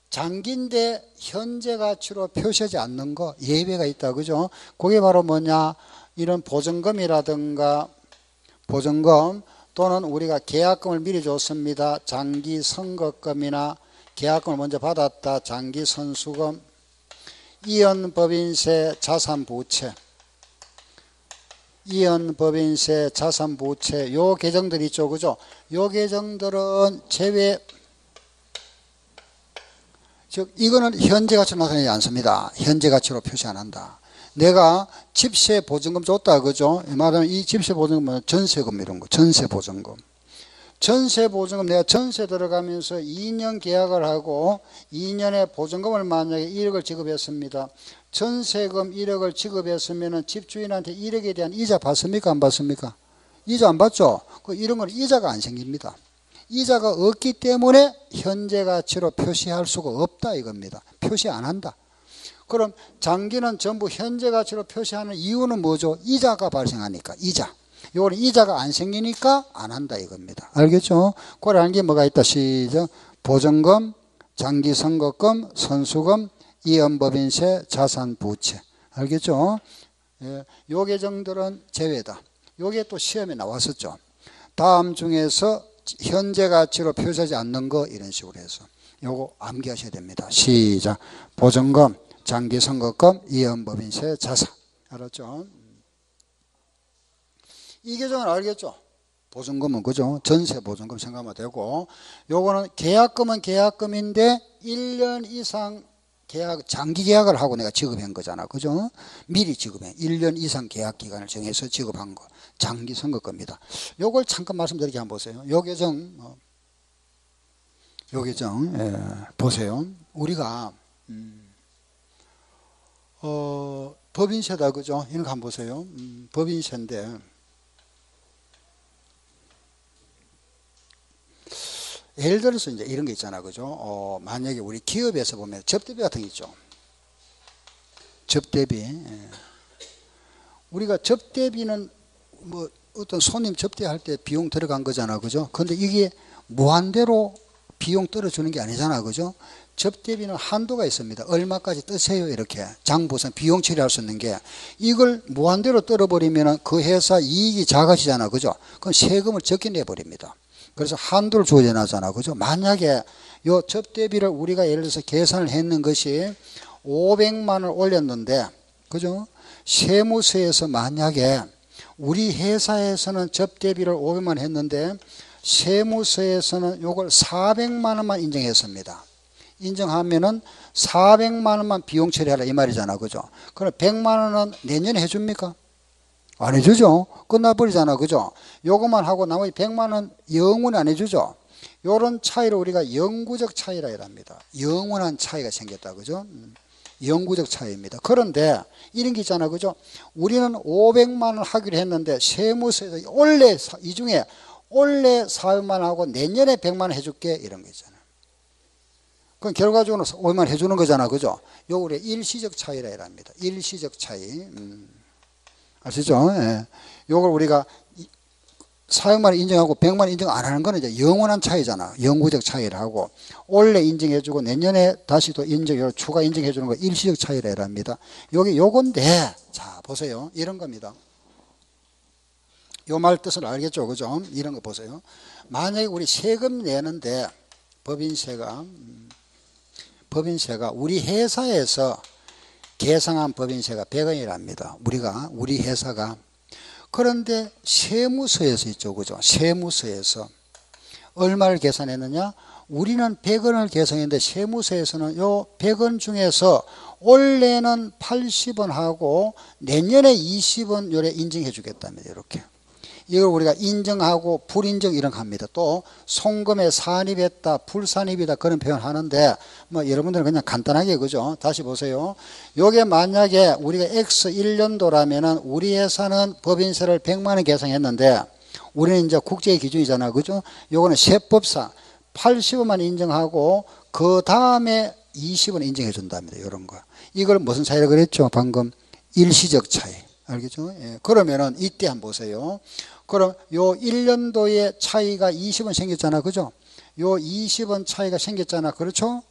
S1: 장기인데 현재 가치로 표시하지 않는 거 예외가 있다. 그죠? 그게 바로 뭐냐? 이런 보증금이라든가 보증금 또는 우리가 계약금을 미리 줬습니다. 장기 선거금이나 계약금을 먼저 받았다. 장기 선수금, 이연법인세, 자산부채, 이연법인세, 자산부채 요 계정들 있죠. 그죠? 요 계정들은 제외, 즉 이거는 현재 가치로 나타내지 않습니다. 현재 가치로 표시 안 한다. 내가 집세 보증금 줬다. 그죠? 말하면 이 집세 보증금은 전세금 이런 거. 전세 보증금. 전세 보증금 내가 전세 들어가면서 2년 계약을 하고 2년에 보증금을 만약에 1억을 지급했습니다. 전세금 1억을 지급했으면 집주인한테 1억에 대한 이자 받습니까? 안 받습니까? 이자 안 받죠? 이런 건 이자가 안 생깁니다. 이자가 없기 때문에 현재 가치로 표시할 수가 없다 이겁니다. 표시 안 한다. 그럼 장기는 전부 현재 가치로 표시하는 이유는 뭐죠? 이자가 발생하니까. 이자. 요거는 이자가 안 생기니까 안 한다 이겁니다. 알겠죠? 그걸 아는 게 뭐가 있다. 시작. 보증금, 장기 선거금, 선수금, 이연법인세, 자산부채. 알겠죠? 예, 요 계정들은 제외다. 요게 또 시험에 나왔었죠. 다음 중에서 현재 가치로 표시하지 않는 거 이런 식으로 해서 요거 암기하셔야 됩니다. 시작. 보증금, 장기 선거금, 이연법인세, 자산. 알았죠? 이 계정은 알겠죠? 보증금은 그죠? 전세 보증금 생각하면 되고, 요거는 계약금은 계약금인데 1년 이상 계약, 장기 계약을 하고 내가 지급한 거잖아. 그죠? 미리 지급해. 1년 이상 계약 기간을 정해서 지급한 거. 장기 선거금입니다. 요걸 잠깐 말씀드리게 한번 보세요. 요 계정, 보세요. 우리가, 법인세다. 그죠? 이런 거 한번 보세요. 법인세인데, 예를 들어서 이제 이런 게 있잖아. 그죠? 만약에 우리 기업에서 보면 접대비 같은 게 있죠. 접대비. 예. 우리가 접대비는 뭐 어떤 손님 접대할 때 비용 들어간 거잖아. 그죠? 근데 이게 무한대로 비용 떨어주는 게 아니잖아. 그죠? 접대비는 한도가 있습니다. 얼마까지 뜨세요. 이렇게 장부상 비용 처리할 수 있는 게 이걸 무한대로 떨어버리면 그 회사 이익이 작아지잖아. 그죠? 그럼 세금을 적게 내버립니다. 그래서 한도를 조정하잖아. 그죠? 만약에 요 접대비를 우리가 예를 들어서 계산을 했는 것이 500만 원을 올렸는데, 그죠? 세무서에서 만약에 우리 회사에서는 접대비를 500만 원 했는데 세무서에서는 요걸 400만 원만 인정했습니다. 인정하면은 400만 원만 비용 처리하라 이 말이잖아. 그죠? 그럼 100만 원은 내년에 해줍니까? 안 해주죠. 끝나버리잖아. 그죠? 요것만 하고 나머지 100만 원 영원히 안 해주죠. 요런 차이를 우리가 영구적 차이라 합니다. 영원한 차이가 생겼다. 그죠? 영구적 차이입니다. 그런데 이런 게 있잖아. 그죠? 우리는 500만 원 하기로 했는데 세무서에서 올해 이 중에 올해 400만 원 하고 내년에 100만 원 해줄게 이런 거 있잖아. 그럼 결과적으로 500만 원 해주는 거잖아. 그죠? 요 우리 일시적 차이라 합니다. 일시적 차이. 아시죠? 예. 요걸 우리가 400만 원 인정하고 100만 원 인정 안 하는 거는 이제 영원한 차이잖아. 영구적 차이를 하고 올해 인정해주고 내년에 다시 또 인정, 추가 인정해주는 거 일시적 차이라 합니다. 여기 요건데, 자 보세요. 이런 겁니다. 요 말 뜻을 알겠죠? 그죠? 이런 거 보세요. 만약에 우리 세금 내는데 법인세가 우리 회사에서 계상한 법인세가 100원이랍니다. 우리 회사가. 그런데 세무서에서 있죠. 그죠? 세무서에서 얼마를 계산했느냐? 우리는 100원을 계산했는데 세무서에서는 요 100원 중에서 올해는 80원 하고 내년에 20원 요래 인정해 주겠답니다. 이렇게. 이걸 우리가 인정하고 불인정 이런 거 합니다. 또 송금에 산입했다, 불산입이다 그런 표현 하는데 뭐 여러분들은 그냥 간단하게 그죠? 다시 보세요. 요게 만약에 우리가 X 1년도라면은 우리 회사는 법인세를 100만 원 계산했는데 우리는 이제 국제 기준이잖아. 그죠? 요거는 세법상 80원만 인정하고 그 다음에 20원 인정해 준답니다. 이런 거. 이걸 무슨 차이라 그랬죠? 방금 일시적 차이. 알겠죠? 예. 그러면은 이때 한번 보세요. 그럼 요 1년도에 차이가 20원 생겼잖아. 그죠? 요 20원 차이가 생겼잖아. 그렇죠?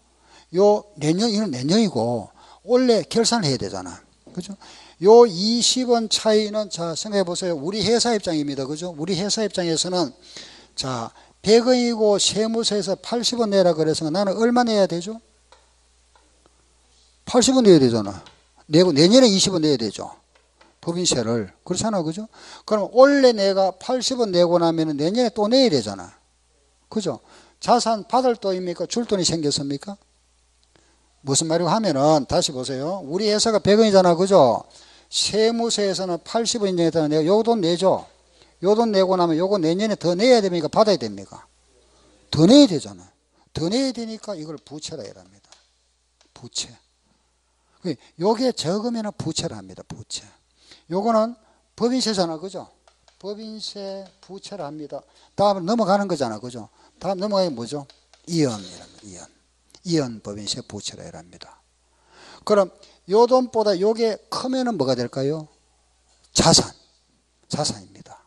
S1: 요 내년, 이건 내년이고, 원래 결산을 해야 되잖아. 그죠? 요 20원 차이는 자 생각해 보세요. 우리 회사 입장입니다. 그죠? 우리 회사 입장에서는 자 100원이고 세무서에서 80원 내라 그래서 나는 얼마 내야 되죠? 80원 내야 되잖아. 내고 내년에 20원 내야 되죠. 법인세를. 그렇잖아. 그죠? 그럼 올해 내가 80원 내고 나면 내년에 또 내야 되잖아. 그죠? 자산 받을 돈입니까? 줄 돈이 생겼습니까? 무슨 말이고 하면은 다시 보세요. 우리 회사가 100원이잖아. 그죠? 세무서에서는 80원 인정했다는 내가 요 돈 내죠. 요 돈 내고 나면 요거 내년에 더 내야 됩니까? 받아야 됩니까? 더 내야 되잖아. 더 내야 되니까 이걸 부채라 이랍니다. 부채. 요게 적으면 부채라 합니다. 부채. 요거는 법인세잖아. 그죠? 법인세 부채라 합니다. 다음으로 넘어가는 거잖아. 그죠? 다음 넘어가는 게 뭐죠? 이연. 이연 법인세 부채라 합니다. 그럼 요 돈보다 요게 크면은 뭐가 될까요? 자산입니다.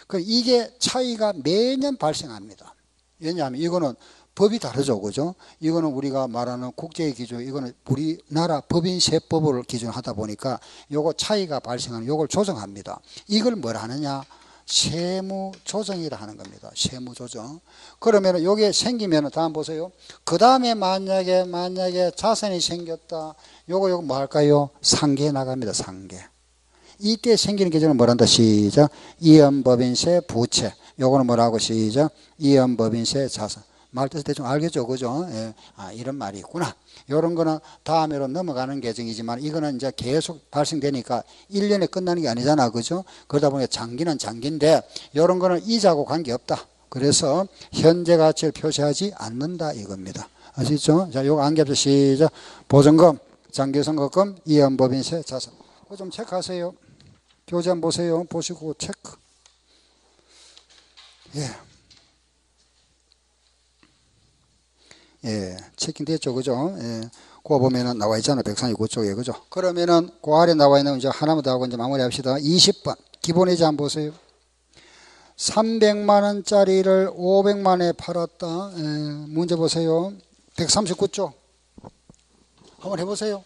S1: 그 이게 차이가 매년 발생합니다. 왜냐하면 이거는 법이 다르죠. 그죠? 이거는 우리가 말하는 국제의 기준, 이거는 우리나라 법인세법을 기준으로 하다 보니까 요거 차이가 발생하는 요걸 조정합니다. 이걸 뭐라 하느냐? 세무조정이라 하는 겁니다. 세무조정. 그러면 요게 생기면 다음 보세요. 그 다음에 만약에 자산이 생겼다. 요거 뭐 할까요? 상계 나갑니다. 상계. 이때 생기는 계정은 뭐란다? 시작. 이연법인세 부채. 요거는 뭐라고? 시작. 이연법인세 자산. 말 뜻 대충 알겠죠? 그죠? 예. 아, 이런 말이 있구나. 요런 거는 다음으로 넘어가는 계정이지만 이거는 이제 계속 발생되니까 1년에 끝나는 게 아니잖아. 그죠? 그러다 보니까 장기는 장기인데 요런 거는 이자하고 관계없다. 그래서 현재 가치를 표시하지 않는다 이겁니다. 아시죠? 자, 요거 안겹죠? 시작. 보증금, 장기선거금, 이연법인세 자산. 그거 좀 체크하세요. 교재 한번 보세요. 보시고 체크. 예, 체킹 됐죠. 그죠? 예. 그거 보면은 나와 있잖아. 139쪽에. 그죠? 그러면은 그 아래 나와 있는 이제 하나만 더 하고 이제 마무리 합시다. 20번. 기본이자 한번 보세요. 300만원짜리를 500만원에 팔았다. 예, 문제 보세요. 139쪽. 한번 해보세요.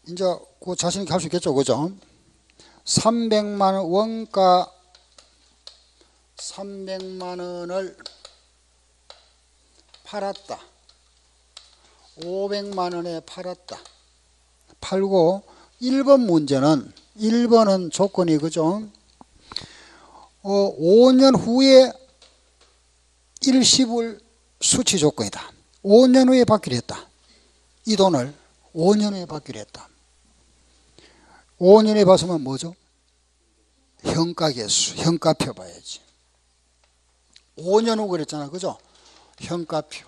S1: 이제 그 자신있게 할 수 있겠죠. 그죠? 300만원 원가 300만원을 팔았다. 500만원에 팔았다. 팔고 1번 문제는 1번은 조건이 그죠? 5년 후에 일시불 수취 조건이다. 5년 후에 받기로 했다. 이 돈을 5년 후에 받기로 했다. 5년 후에 봤으면 뭐죠? 현가계수, 현가표 봐야지. 5년 후 그랬잖아. 그죠? 현가표.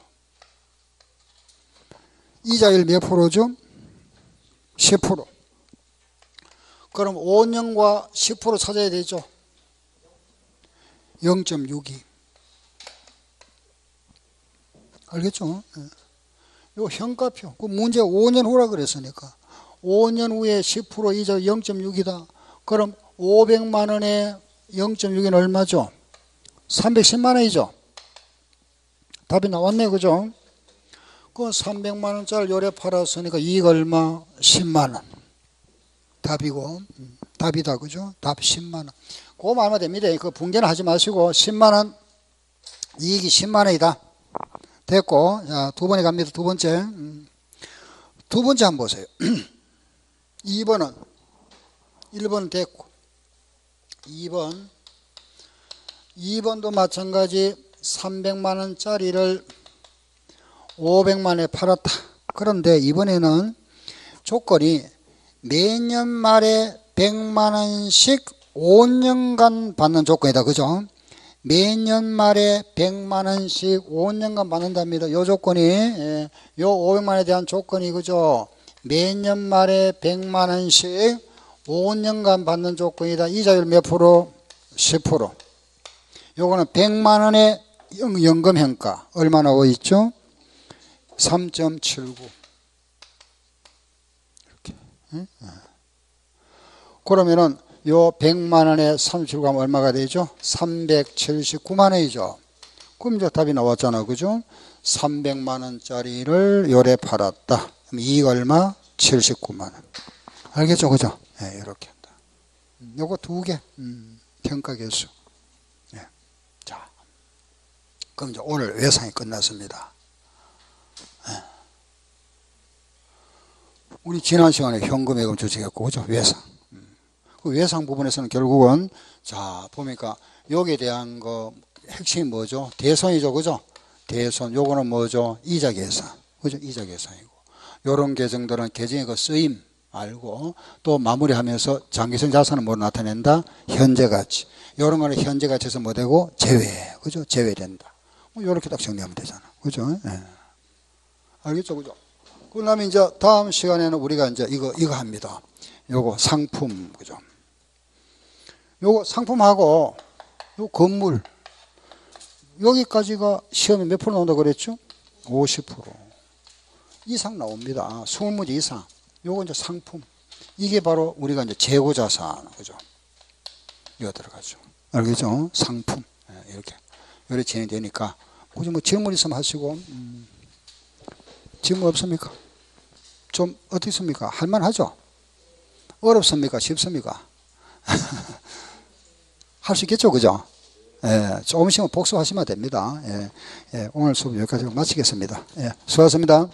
S1: 이자율 몇 프로죠? 10%. 그럼 5년과 10% 찾아야 되죠? 0.62. 알겠죠? 요 현가표. 그 문제 5년 후라 그랬으니까. 5년 후에 10% 이자 0.6이다. 그럼 500만 원에 0.6은 얼마죠? 310만 원이죠. 답이 나왔네. 그죠? 그 300만 원짜리 요래 팔았으니까 이익 얼마? 10만 원. 답이고 답이다. 그죠? 답 10만 원. 그거 말하면 됩니다. 그 붕괴는 하지 마시고 10만 원 이익이 10만 원이다. 됐고, 자, 두 번에 갑니다. 두 번째. 두 번째 한번 보세요. 2번은 1번은 됐고 2번도 마찬가지 300만 원짜리를 500만 원에 팔았다. 그런데 이번에는 조건이 매년 말에 100만 원씩 5년간 받는 조건이다. 그죠? 매년 말에 100만 원씩 5년간 받는답니다. 요 조건이 요 500만 원에 대한 조건이 그죠? 매년 말에 100만 원씩 5년간 받는 조건이다. 이자율 몇 프로? 10%. 요거는 100만 원의 연금형가 얼마 나와 있죠? 3.79. 이렇게. 그러면은 요 100만 원에 3.79 하면 얼마가 되죠? 379만 원이죠. 그럼 이제 답이 나왔잖아. 그죠? 300만 원짜리를 요래 팔았다. 그럼 이익 얼마? 79만 원. 알겠죠? 그죠? 예, 이렇게 한다. 요거 두 개. 평가 개수. 예. 자. 그럼 이제 오늘 외상이 끝났습니다. 예. 우리 지난 시간에 현금예금 주식했고, 그죠? 외상. 그 외상 부분에서는 결국은, 자, 보니까 여기에 대한 거, 핵심이 뭐죠? 대손이죠. 그죠? 대손. 요거는 뭐죠? 이자 계산. 그죠? 이자 계산이고. 요런 계정들은 계정의 그 쓰임 알고, 또 마무리하면서 장기성 자산은 뭐 나타낸다? 현재 가치. 요런 거는 현재 가치에서 뭐 되고? 제외. 그죠? 제외된다. 뭐 요렇게 딱 정리하면 되잖아. 그죠? 예. 알겠죠? 그죠? 그 다음에 이제 다음 시간에는 우리가 이제 이거 합니다. 요거 상품. 그죠? 요거 상품하고 요 건물. 여기까지가 시험에 몇 프로 나온다고 그랬죠? 50% 이상 나옵니다. 20문제 이상. 요거 이제 상품. 이게 바로 우리가 이제 재고자산. 그죠? 이거 들어가죠. 알겠죠? 상품. 이렇게 진행되니까. 굳이 뭐 질문 있으면 하시고, 질문 없습니까? 좀, 어떻습니까? 할만하죠? 어렵습니까? 쉽습니까? 할 수 있겠죠? 그죠? 예, 조금씩은 복습하시면 됩니다. 예, 오늘 수업 여기까지 마치겠습니다. 예, 수고하셨습니다.